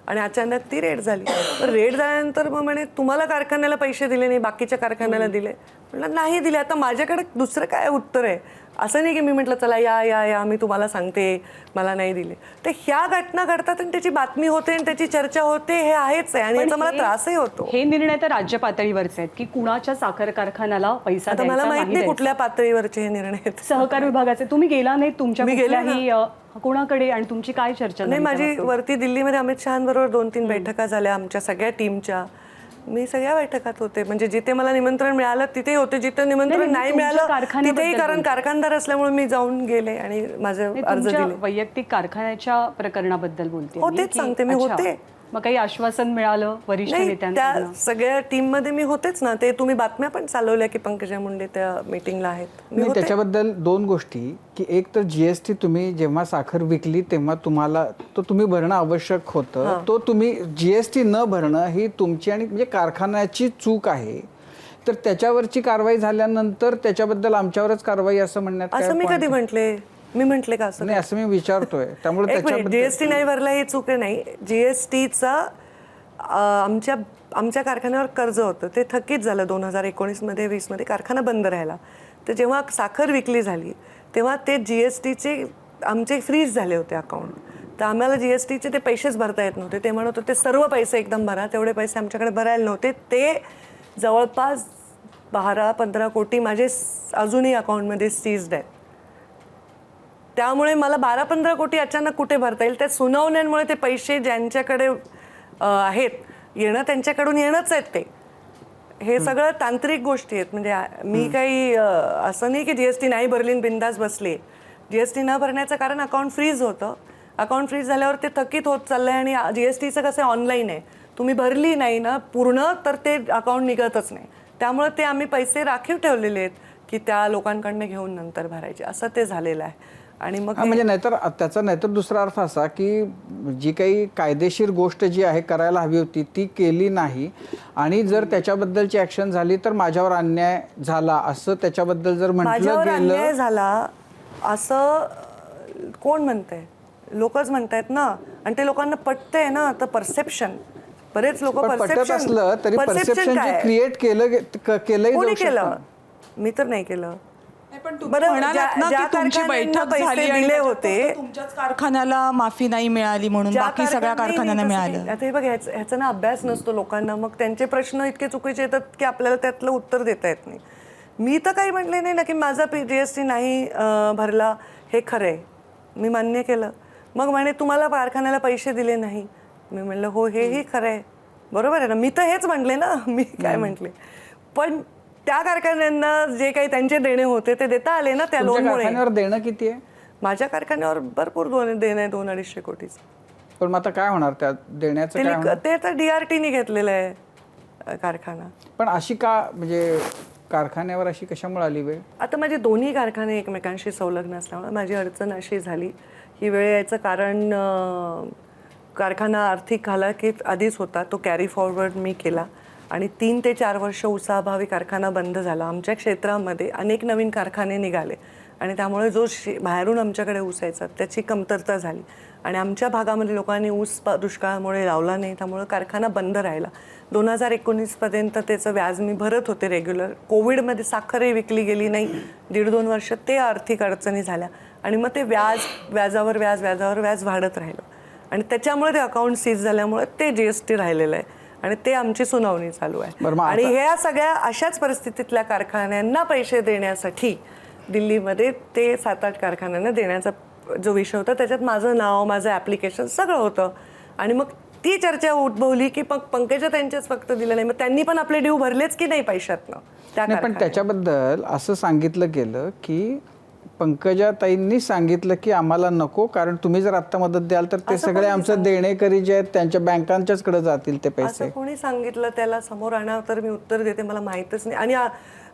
आणि अचानक ती रेट झाली. तर रेट झाल्यानंतर मग म्हणे तुम्हाला कारखान्याला पैसे दिले नाही, बाकीच्या कारखान्याला दिले. म्हटलं नाही दिले. आता माझ्याकडे दुसरं काय उत्तर आहे? असं नाही की मी म्हटलं चला या या या मी तुम्हाला सांगते मला नाही दिले. तर ह्या घटना घडतात आणि त्याची बातमी होते आणि त्याची चर्चा होते, हे आहेच आहे. आणि याचा मला त्रासही होतो. हे निर्णय तर राज्य पातळीवरचे आहेत की कुणाच्या साखर कारखान्याला पैसा आता मला द्यायचा माहित नाही द्यायचा. कुठल्या पातळीवरचे हे निर्णय आहेत. सहकार विभागाचे तुम्ही गेला नाही तुमच्या मी गेले कुठल्याही कोणाकडे आणि तुमची काय चर्चा नाही, झाली माझी त्या बाबतीत? वरती दिल्लीमध्ये अमित शहांबरोबर 2-3 बैठका झाल्या आमच्या सगळ्या टीमच्या. मी सगळ्या बैठकात होते. म्हणजे जिथे मला निमंत्रण मिळालं तिथे होते, जिथे निमंत्रण नाही, नाही तुमच्या मिळालं कारखान्याबद्दल तिथेही, कारण बोलते. कारखानदार असल्यामुळे मी जाऊन गेले आणि माझे नाही, अर्ज तुमच्या दिले. वैयक्तिक कारखान्याच्या प्रकरणाबद्दल बोलते हो, मी तेच की- सांगते मी, अच्छा. होते. मग काही आश्वासन मिळालं वरिष्ठ नाही, नेत्यांकडून? त्या सगळ्या टीम मध्ये मी होतेच ना. ते तुम्ही बातम्या पण चालवल्या की पंकजा मुंडे त्या मीटिंगला आहेत. मी नाही, होते. त्याच्याबद्दल 2 गोष्टी की एक तर GST तुम्ही जेव्हा साखर विकली तेव्हा तुम्हाला तो तुम्ही भरणं आवश्यक होतं. तो तुम्ही GST न भरणं ही तुमची आणि म्हणजे कारखान्याची चूक आहे. तर त्याच्यावरची कारवाई झाल्यानंतर त्याच्याबद्दल आमच्यावरच कारवाई असं म्हणण्यात काय असं मी point कधी आहे? म्हटले? मी म्हटले का असं? नाही, असं मी विचारतोय. त्यामुळे एक मिनिट, त्याच्याबद्दल GST नाही भरला ही चूक नाही. GSTचा आमच्या कारखान्यावर कर्ज होतं, ते थकीत झालं 2019मध्ये 20मध्ये कारखाना बंद राहिला. तर जेव्हा साखर विकली झाली तेव्हा ते GSTचे आमचे फ्रीज झाले होते अकाउंट. तर आम्हाला GSTचे ते पैसेच भरता येत नव्हते. ते म्हणत होते सर्व पैसे एकदम भरा, तेवढे पैसे आमच्याकडे भरायला नव्हते. ते जवळपास 12-15 कोटी माझे अजूनही अकाउंटमध्ये सीज्ड आहेत. त्यामुळे मला 12-15 कोटी अचानक कुठे भरता येईल? त्या सुनावण्यांमुळे ते पैसे ज्यांच्याकडे आहेत येणं त्यांच्याकडून येणंच आहेत ते. हे सगळं तांत्रिक गोष्टी आहेत. म्हणजे मी काही असं नाही की GST नाही भरली आणि बिंदास बसले. GST न भरण्याचं कारण अकाउंट फ्रीज होतं. अकाउंट फ्रीज झाल्यावर ते थकीत होत चाललंय. आणि GSTचं कसं ऑनलाईन आहे, तुम्ही भरली नाही ना पूर्ण तर ते अकाउंट निघतच नाही. त्यामुळे ते आम्ही पैसे राखीव ठेवलेले आहेत की त्या लोकांकडनं घेऊन नंतर भरायचे, असं ते झालेलं आहे. आणि मग म्हणजे नाहीतर दुसरा अर्थ असा की जी काही कायदेशीर गोष्ट जी आहे करायला हवी होती ती केली नाही आणि जर त्याच्याबद्दलची ऍक्शन झाली तर माझ्यावर अन्याय झाला असं त्याच्याबद्दल जर म्हटलं माझ्यावर अन्याय गेलं. झाला असं कोण म्हणतंय? लोकच म्हणतायत ना. आणि ते लोकांना पटतंय ना. तर परसेप्शन, बरेच लोक पण पटत असलं तरी परसेप्शन जे क्रिएट केलंही कोणी जाऊ केलं? शकतं. मी तर नाही केलं. पण तुम्ही बरं, म्हणालात ना ज्या की तुमची कारखान्यांना बैठक पैसे झाली आणि दिले त्याच्यात होते, फक्त तुमच्याच कारखान्याला माफी नाही मिळाली म्हणून ज्या बाकी सगळ्या कारखान्यांना मिळालं. आता हे बघ, ह्याचा ना अभ्यास नसतो लोकांना. मग त्यांचे प्रश्न इतके चुकीचे येतात की आपल्याला त्यातलं उत्तर देता येत नाही. मी तर काही म्हटले नाही ना की माझा GST नाही भरला, हे खरं आहे, मी मान्य केलं. मग म्हणे तुम्हाला कारखान्याला पैसे दिले नाही. मी म्हणलं हो, हेही खरं आहे, बरोबर आहे ना. मी तर हेच म्हटले ना, मी काय म्हटले. पण त्या कारखान्यांना जे काही त्यांचे देणे होते ते देता आले ना त्या तुमच्या लोनमुळे. कारखान्यावर देणं किती आहे? माझ्या कारखान्यावर भरपूर देणं आहे, 200-250 कोटीचं. पण मग आता काय होणार त्या देण्याचं काय होणार? ते तर DRTने घेतलेलं आहे कारखाना. पण अशी का, म्हणजे कारखान्यावर अशी कशामुळे आली वेळ? आता माझे दोन्ही कारखाने एकमेकांशी संलग्न असल्यामुळे माझी अडचण अशी झाली. ही वेळ यायचं कारण कारखाना आर्थिक हालाकीत आधीच होता, तो कॅरी फॉरवर्ड मी केला. आणि 3 ते 4 वर्ष ऊसाअभावी कारखाना बंद झाला. आमच्या क्षेत्रामध्ये अनेक नवीन कारखाने निघाले आणि त्यामुळे जो बाहेरून आमच्याकडे ऊस यायचा त्याची कमतरता झाली. आणि आमच्या भागामध्ये लोकांनी ऊस दुष्काळामुळे लावला नाही, त्यामुळे कारखाना बंद राहिला. 2019पर्यंत त्याचं व्याज मी भरत होते रेग्युलर. कोविडमध्ये साखरही विकली गेली नाही. 1.5-2 वर्ष ते आर्थिक अडचणी झाल्या आणि मग ते व्याजावर व्याज वाढत राहिलं. आणि त्याच्यामुळे ते अकाउंट सीज झाल्यामुळे ते GST राहिलेलं आहे. आणि ते आमची सुनावणी चालू आहे. बरं, मग आणि आता- ह्या सगळ्या अशाच परिस्थितीतल्या कारखान्यांना पैसे देण्यासाठी दिल्लीमध्ये ते 7-8 कारखान्यांना देण्याचा जो विषय होता त्याच्यात माझं नाव, माझं ॲप्लिकेशन सगळं होतं. आणि मग ती चर्चा उद्भवली की पंकजा त्यांच्याच फक्त दिलं नाही, मग त्यांनी पण आपले ड्यू भरलेच की नाही पैशातनं त्या नाही, पण कारखान्यात. त्याच्याबद्दल असं सांगितलं गेलं की पंकजाताईंनी सांगितलं की आम्हाला नको, कारण तुम्ही जर आत्ता मदत द्याल तर ते असं सगळे कोणी आमचं देणेकरी जे आहेत त्यांच्या बँकांच्याचकडे जातील ते पैसे. असं कोणी सांगितलं त्याला समोर आणा तर मी उत्तर देते, मला माहीतच नाही. आणि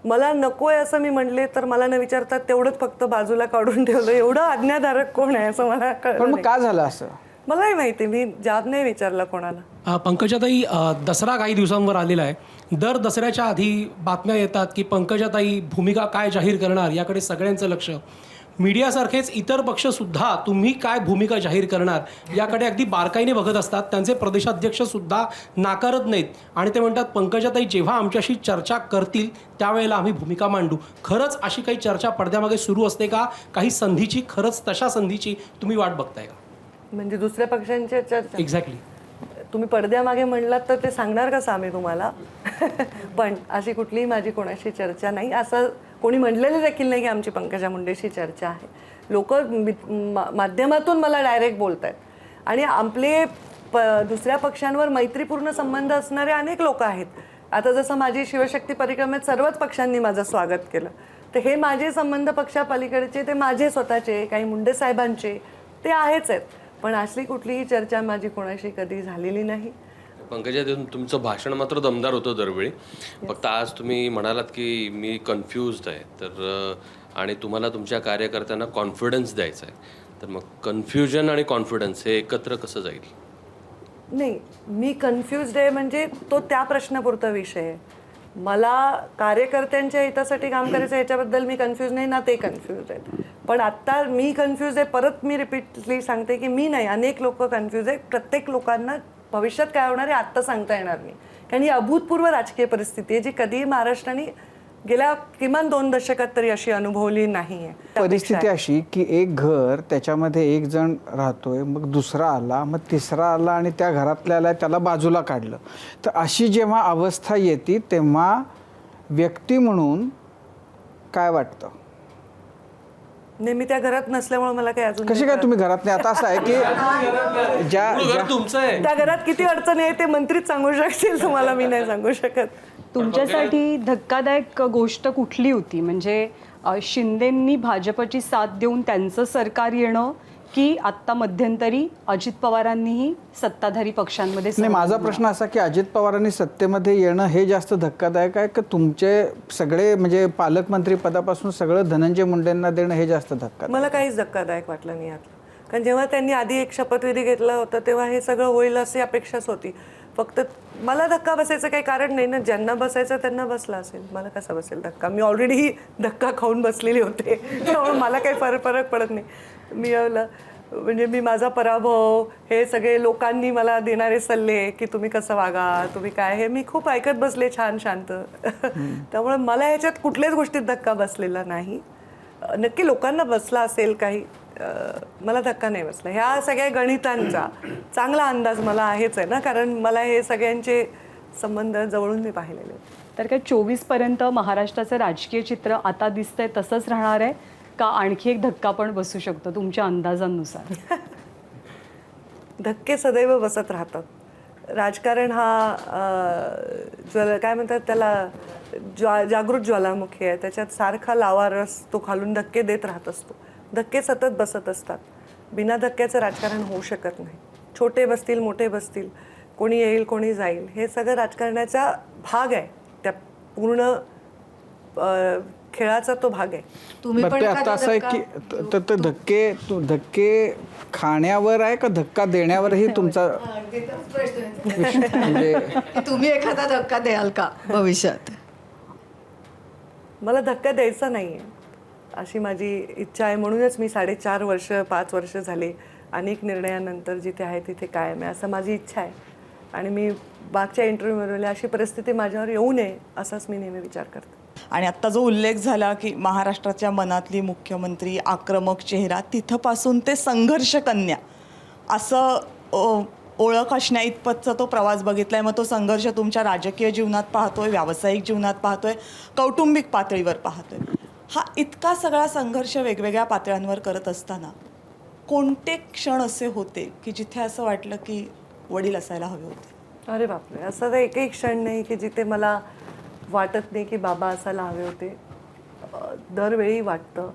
मला नकोय असं मी म्हणले तर मला न विचारतात तेवढंच फक्त बाजूला काढून ठेवलं. एवढं आज्ञाधारक कोण आहे असं मला पण कळलं मग नाही. का झालं असं? मलाही माहिती, मी जाब नाही विचारला कोणाला. पंकजाताई, दसरा काही दिवसांवर आलेला आहे. दर दसऱ्याच्या आधी बातम्या येतात की पंकजाताई भूमिका काय जाहीर करणार याकडे सगळ्यांचं लक्ष. मीडियासारखेच इतर पक्षसुद्धा तुम्ही काय भूमिका जाहीर करणार याकडे अगदी बारकाईने बघत असतात. त्यांचे प्रदेशाध्यक्षसुद्धा नाकारत नाहीत आणि ते म्हणतात पंकजाताई जेव्हा आमच्याशी चर्चा करतील त्यावेळेला आम्ही भूमिका मांडू. खरंच अशी काही चर्चा पडद्यामागे सुरू असते का? काही संधीची, खरंच तशा संधीची तुम्ही वाट बघताय का? म्हणजे दुसऱ्या पक्षांच्या चर्चा एक्झॅक्टली. तुम्ही पडद्यामागे म्हणलात तर ते सांगणार कसं आम्ही तुम्हाला? पण अशी कुठलीही माझी कोणाशी चर्चा नाही. असं कोणी म्हणलेलं देखील नाही की आमची पंकजा मुंडेशी चर्चा आहे. लोक माध्यमातून मला डायरेक्ट बोलत आहेत. आणि आपले दुसऱ्या पक्षांवर मैत्रीपूर्ण संबंध असणारे अनेक लोक आहेत. आता जसं माझी शिवशक्ती परिक्रमेत सर्वच पक्षांनी माझं स्वागत केलं, तर हे माझे संबंध पक्षापलीकडचे, ते माझे स्वतःचे, काही मुंडे साहेबांचे ते आहेच आहेत. पण असली कुठलीही चर्चा माझी कोणाशी कधी झालेली नाही. पंकजा, तुमचं भाषण मात्र दमदार होतं दरवेळी. फक्त आज तुम्ही म्हणालात की मी कन्फ्युज्ड आहे, तर आणि तुम्हाला तुमच्या कार्यकर्त्यांना कॉन्फिडन्स द्यायचा आहे, तर मग कन्फ्युजन आणि कॉन्फिडन्स हे एकत्र कसं जाईल? नाही, मी कन्फ्युज्ड आहे म्हणजे तो त्या प्रश्नापुरता विषय आहे. मला कार्यकर्त्यांच्या हितासाठी काम करायचं याच्याबद्दल मी कन्फ्यूज नाही ना, ते कन्फ्यूज आहेत. पण आत्ता मी कन्फ्यूज आहे, परत मी रिपीटली सांगते की मी नाही, अनेक लोक कन्फ्यूज आहे. प्रत्येक लोकांना भविष्यात काय होणार आहे आत्ता सांगता येणार नाही, कारण ही अभूतपूर्व राजकीय परिस्थिती आहे जी कधीही महाराष्ट्राने गेल्या किमान 2 दशकात तरी अशी अनुभवली नाही आहे. परिस्थिती अशी की एक घर, त्याच्यामध्ये एक जण राहतोय, मग दुसरा आला, मग तिसरा आला आणि त्या घरातल्याला त्याला बाजूला काढलं. तर अशी जेव्हा अवस्था येते तेव्हा व्यक्ती म्हणून काय वाटतं? नाही, मी त्या घरात नसल्यामुळे मला काही अजून कशी काय तुम्ही घरात नाही? आता असं आहे की ज्या तुमचं आहे. त्या घरात किती अडचणी आहे ते मंत्रीच सांगू शकतील तुम्हाला, मी नाही सांगू शकत. तुमच्यासाठी धक्कादायक गोष्ट कुठली होती? म्हणजे शिंदेंनी भाजपची साथ देऊन त्यांचं सरकार येणं, की आत्ता मध्यंतरी अजित पवारांनीही सत्ताधारी पक्षांमध्ये नाही, माझा प्रश्न असा की अजित पवारांनी सत्तेमध्ये येणं हे जास्त धक्कादायक आहे का तुमचे सगळे म्हणजे पालकमंत्री पदापासून सगळं धनंजय मुंडेंना देणं हे जास्त धक्कादायक? मला काहीच धक्कादायक वाटलं नाही यातलं. कारण जेव्हा त्यांनी आधी एक शपथविधी घेतला होता तेव्हा हे सगळं होईल अशी अपेक्षाच होती. फक्त मला धक्का बसायचं काही कारण नाही ना, ज्यांना बसायचं त्यांना बसला असेल, मला कसा बसेल धक्का? मी ऑलरेडी धक्का खाऊन बसलेले होते, त्यामुळे मला काही फरक पडत नाही. म्हणजे मी माझा पराभव, हे सगळे लोकांनी मला देणारे सल्ले की तुम्ही कसं वागा, तुम्ही काय, हे मी खूप ऐकत बसले छान शांत. त्यामुळे मला ह्याच्यात कुठल्याच गोष्टीत धक्का बसलेला नाही. नक्की लोकांना बसला असेल काही, मला धक्का नाही बसला. ह्या सगळ्या गणितांचा चांगला अंदाज मला आहेच आहे ना, कारण मला हे सगळ्यांचे संबंध जवळून मी पाहिलेले. तर काय 24पर्यंत महाराष्ट्राचं राजकीय चित्र आता दिसतंय तसंच राहणार आहे का आणखी एक धक्का पण बसू शकतो तुमच्या अंदाजानुसार? धक्के सदैव बसत राहतात. राजकारण हा काय म्हणतात त्याला, जागृत ज्वालामुखी आहे. त्याच्यात सारखा लावारस तो खालून धक्के देत राहत असतो. धक्के सतत बसत असतात. बिना धक्क्याचं राजकारण होऊ शकत नाही. छोटे बसतील, मोठे बसतील, कोणी येईल कोणी जाईल, हे सगळं राजकारणाचा भाग आहे. त्या पूर्ण खेळाचा तो भाग आहे. तुम्ही बरं, पण ते आता एखादा असं आहे धक्का- की धक्के खाण्यावर आहे का धक्का देण्यावरही तुमचा म्हणजे तुम्ही एखादा धक्का द्याल का भविष्यात? मला धक्का द्यायचा नाही आहे अशी माझी इच्छा आहे. म्हणूनच मी 4.5 वर्ष 5 वर्ष झाले अनेक निर्णयानंतर जिथे आहे तिथे कायम आहे, असं माझी इच्छा आहे. आणि मी मागच्या इंटरव्ह्यूमध्ये अशी परिस्थिती माझ्यावर येऊ नये असाच मी नेहमी विचार करते. आणि आत्ता जो उल्लेख झाला की महाराष्ट्राच्या मनातली मुख्यमंत्री, आक्रमक चेहरा, तिथंपासून ते संघर्ष कन्या असं ओळख असण्या इतपतचा तो प्रवास बघितला आहे. मग तो संघर्ष तुमच्या राजकीय जीवनात पाहतोय, व्यावसायिक जीवनात पाहतोय, कौटुंबिक पातळीवर पाहतोय. हा इतका सगळा संघर्ष वेगवेगळ्या पातळ्यांवर करत असताना कोणते क्षण असे होते की जिथे असं वाटलं की वडील असायला हवे होते? अरे बापरे, असं तर एकही क्षण नाही की जिथे मला वाटत नाही की बाबा असायला हवे होते. दरवेळी वाटतं.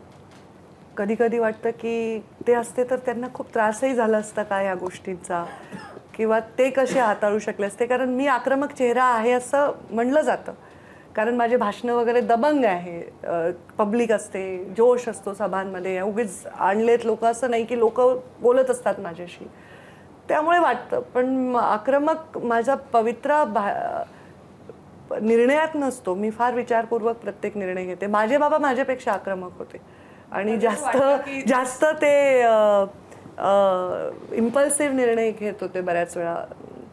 कधी कधी वाटतं की ते असते तर त्यांना खूप त्रासही झाला असता का या गोष्टींचा, किंवा ते कसे हाताळू शकले असते. कारण मी आक्रमक चेहरा आहे असं म्हणलं जातं, कारण माझे भाषणं वगैरे दबंग आहे, पब्लिक असते, जोश असतो सभांमध्ये, उगीच आणलेत लोक असं नाही की लोक बोलत असतात माझ्याशी, त्यामुळे वाटतं. पण आक्रमक माझा पवित्रा निर्णयात नसतो. मी फार विचारपूर्वक प्रत्येक निर्णय घेते. माझे बाबा माझ्यापेक्षा आक्रमक होते आणि जास्त ते इम्पल्सिव्ह निर्णय घेत होते बऱ्याच वेळा.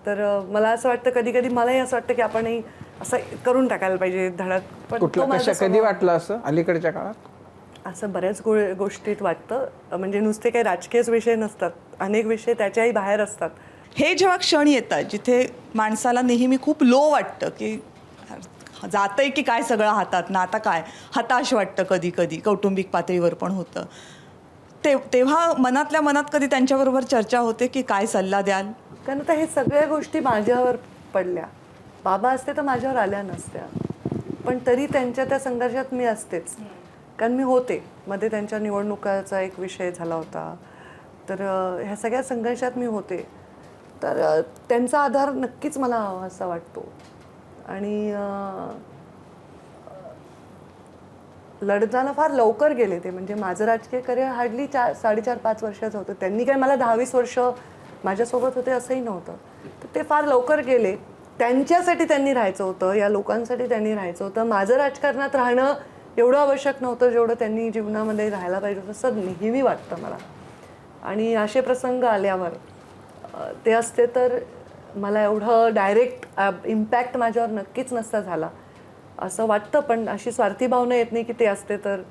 तर मला असं वाटतं कधी कधी मलाही असं वाटतं की आपणही असं करून टाकायला पाहिजे धडक. पण कुठलं कधी वाटलं असं अलीकडच्या काळात? असं बऱ्याच गोष्टीत वाटतं. म्हणजे नुसते काही राजकीयच विषय नसतात, अनेक विषय त्याच्याही बाहेर असतात. हे जेव्हा क्षण येतात जिथे माणसाला नेहमी खूप लो वाटतं की जातंय की काय सगळं हातात ना, आता काय, हताश वाटतं कधी कधी, कौटुंबिक पातळीवर पण होतं, तेव्हा मनातल्या मनात कधी त्यांच्याबरोबर चर्चा होते की काय सल्ला द्याल? कारण आता हे सगळ्या गोष्टी माझ्यावर पडल्या. बाबा असते तर माझ्यावर आल्या नसत्या, पण तरी त्यांच्या त्या संघर्षात मी असतेच, कारण मी होते. मध्ये त्यांच्या निवडणुकाचा एक विषय झाला होता, तर ह्या सगळ्या संघर्षात मी होते. तर त्यांचा आधार नक्कीच मला हवा असा वाटतो. आणि लढताना फार लवकर गेले ते. म्हणजे माझं राजकीय करिअर हार्डली 4.5-5 वर्षाचं होतं. त्यांनी काय मला 10-20 वर्ष माझ्यासोबत होते असंही नव्हतं. तर ते फार लवकर गेले. त्यांच्यासाठी त्यांनी राहायचं होतं, या लोकांसाठी त्यांनी राहायचं होतं. माझं राजकारणात राहणं एवढं आवश्यक नव्हतं जेवढं त्यांनी जीवनामध्ये राहायला पाहिजे होतं, असं नेहमी वाटतं मला. आणि असे प्रसंग आल्यावर ते असते तर मला एवढं डायरेक्ट इम्पॅक्ट माझ्यावर नक्कीच नसता झाला असं वाटतं. पण अशी स्वार्थी भावना येत नाही की ते असते तर.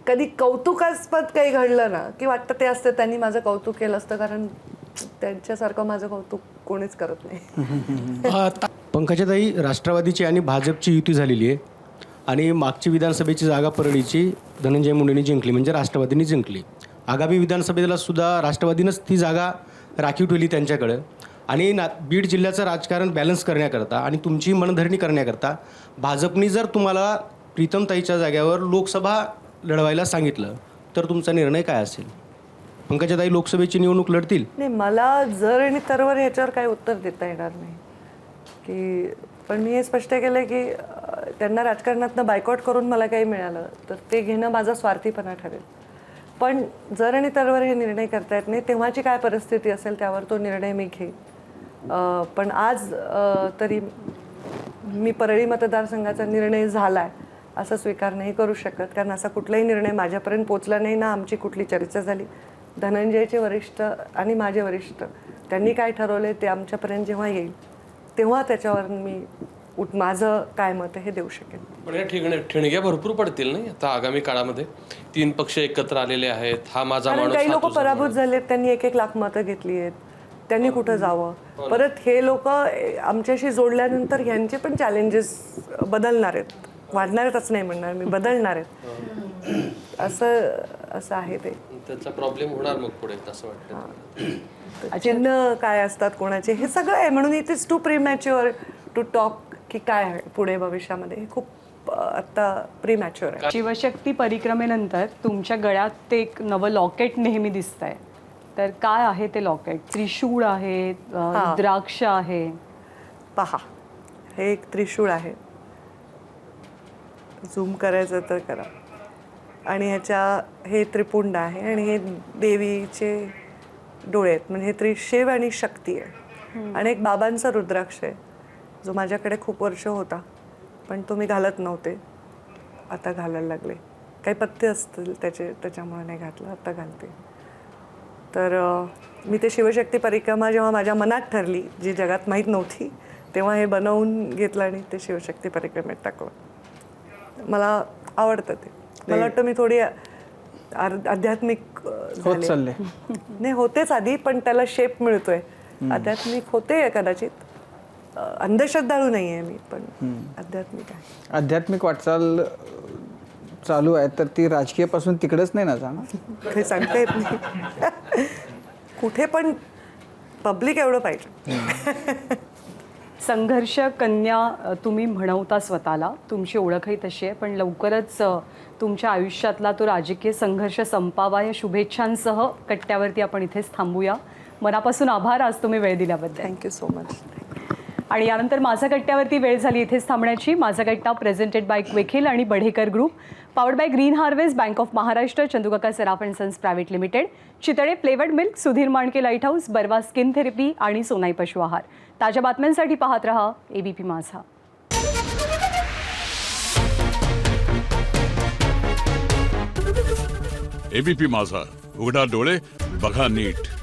कधी कौतुकास्पद काही घडलं ना की वाटतं ते असते त्यांनी माझं कौतुक केलं असतं, कारण त्यांच्यासारखं माझं कौतुक कोणीच करत नाही. पंकजाताई, राष्ट्रवादीची आणि भाजपची युती झालेली आहे आणि मागची विधानसभेची जागा परळीची धनंजय मुंडेंनी जिंकली, म्हणजे राष्ट्रवादीने जिंकली. आगामी विधानसभेला सुद्धा राष्ट्रवादीनंच ती जागा राखीव ठेवली त्यांच्याकडं. आणि बीड जिल्ह्याचं राजकारण बॅलन्स करण्याकरता आणि तुमची मनधरणी करण्याकरता भाजपनी जर तुम्हाला प्रीतमताईच्या जाग्यावर लोकसभा लढवायला सांगितलं तर तुमचा निर्णय काय असेल? पंकजाताई लोकसभेची निवडणूक लढतील? नाही, मला जर आणि तरवर ह्याच्यावर काही उत्तर देता येणार नाही की. पण मी हे स्पष्ट केलं की त्यांना राजकारणातनं बायकॉट करून मला काही मिळालं तर ते घेणं माझा स्वार्थीपणा ठरेल. पण जर आणि तरवर हे निर्णय करता येत नाही, तेव्हाची काय परिस्थिती असेल त्यावर तो निर्णय मी घेईन. पण आज तरी मी परळी मतदारसंघाचा निर्णय झाला आहे असं स्वीकार नाही करू शकत, कारण असा कुठलाही निर्णय माझ्यापर्यंत पोचला नाही ना. आमची कुठली चर्चा झाली. धनंजयचे वरिष्ठ आणि माझे वरिष्ठ त्यांनी काय ठरवले ते आमच्यापर्यंत जेव्हा येईल तेव्हा त्याच्यावर मी माझं काय मत आहे हे देऊ शकेन. पण या ठिणग्या भरपूर पडतील नाही आता आगामी काळामध्ये? 3 पक्ष एकत्र आलेले आहेत, हा माझा कारण माणूस, काही हा लोक तुझा पराभूत माणूस. झालेत, त्यांनी 1-1 लाख मतं घेतली आहेत, त्यांनी कुठं जावं. परत हे लोक आमच्याशी जोडल्यानंतर ह्यांचे पण चॅलेंजेस बदलणार आहेत, वाढणार आहेतच नाही म्हणणार मी, बदलणार आहेत. असं आहे ते. त्याचा प्रॉब्लेम होणार मग पुढे असं वाटतं. चिन्ह काय असतात कोणाचे हे सगळं आहे, म्हणून it is too premature to talk की काय आहे पुढे भविष्यामध्ये. हे खूप आत्ता प्रीमॅच्युअर आहे. शिवशक्ती परिक्रमेनंतर तुमच्या गळ्यात ते एक नवं लॉकेट नेहमी दिसतंय, तर काय आहे ते लॉकेट? त्रिशूळ आहे, द्राक्ष आहे. पहा, हे एक त्रिशूळ आहे, झूम करायचं तर करा. आणि हे त्रिपुंड आहे आणि हे देवीचे डोळे आहेत, म्हणजे हे शिव आणि शक्ती आहे. आणि एक बाबांचा रुद्राक्ष आहे जो माझ्याकडे खूप वर्ष होता, पण तो मी घालत नव्हते, आता घालायला लागले. काही पथ्य असतील त्याच्यामुळे नाही घातलं, आता घालते. तर मी ते शिवशक्ती परिक्रमा जेव्हा माझ्या मनात ठरली, जी जगात माहीत नव्हती, तेव्हा हे बनवून घेतलं आणि ते शिवशक्ती परिक्रमेत टाकलं. मला आवडतं ते. मला वाटतं मी थोडी आध्यात्मिक होत झाले. चालले. नाही होतेच आधी, पण त्याला शेप मिळतोय. आध्यात्मिक होते कदाचित, अंधश्रद्धाळू नाही आहे मी, पण आध्यात्मिक आहे. आध्यात्मिक वाटचाल चालू आहे, तर ती राजकीयपासून तिकडेच नाही ना जाणार. काही सांगता येत नाही. कुठे पण पब्लिक एवढं पाहिजे. संघर्ष कन्या तुम्ही म्हणवता स्वतःला, तुमची ओळखही तशी आहे, पण लवकरच तुमच्या आयुष्यातला तो राजकीय संघर्ष संपावा या शुभेच्छांसह कट्ट्यावरती आपण इथेच थांबूया. मनापासून आभार आज तुम्ही वेळ दिल्याबद्दल. Thank you so much. आणि यानंतर माझा कट्ट्यावरती वेळ झाली इथेच थांबण्याची. माझा कट्टा प्रेझेंटेड बाय क्विखिल आणि Badhekar group, powered by Green Harvest, Bank of Maharashtra, Chandukaka Saraf and Sons Private Limited, Chitale flavoured milk, Sudhir Mandke Light House, Barva skin therapy आणि सोनाई पशु आहार. ताज्या बातम्यांसाठी पाहत रहा ABP माझा. ABP माझा, उघडा डोळे बघा नीट.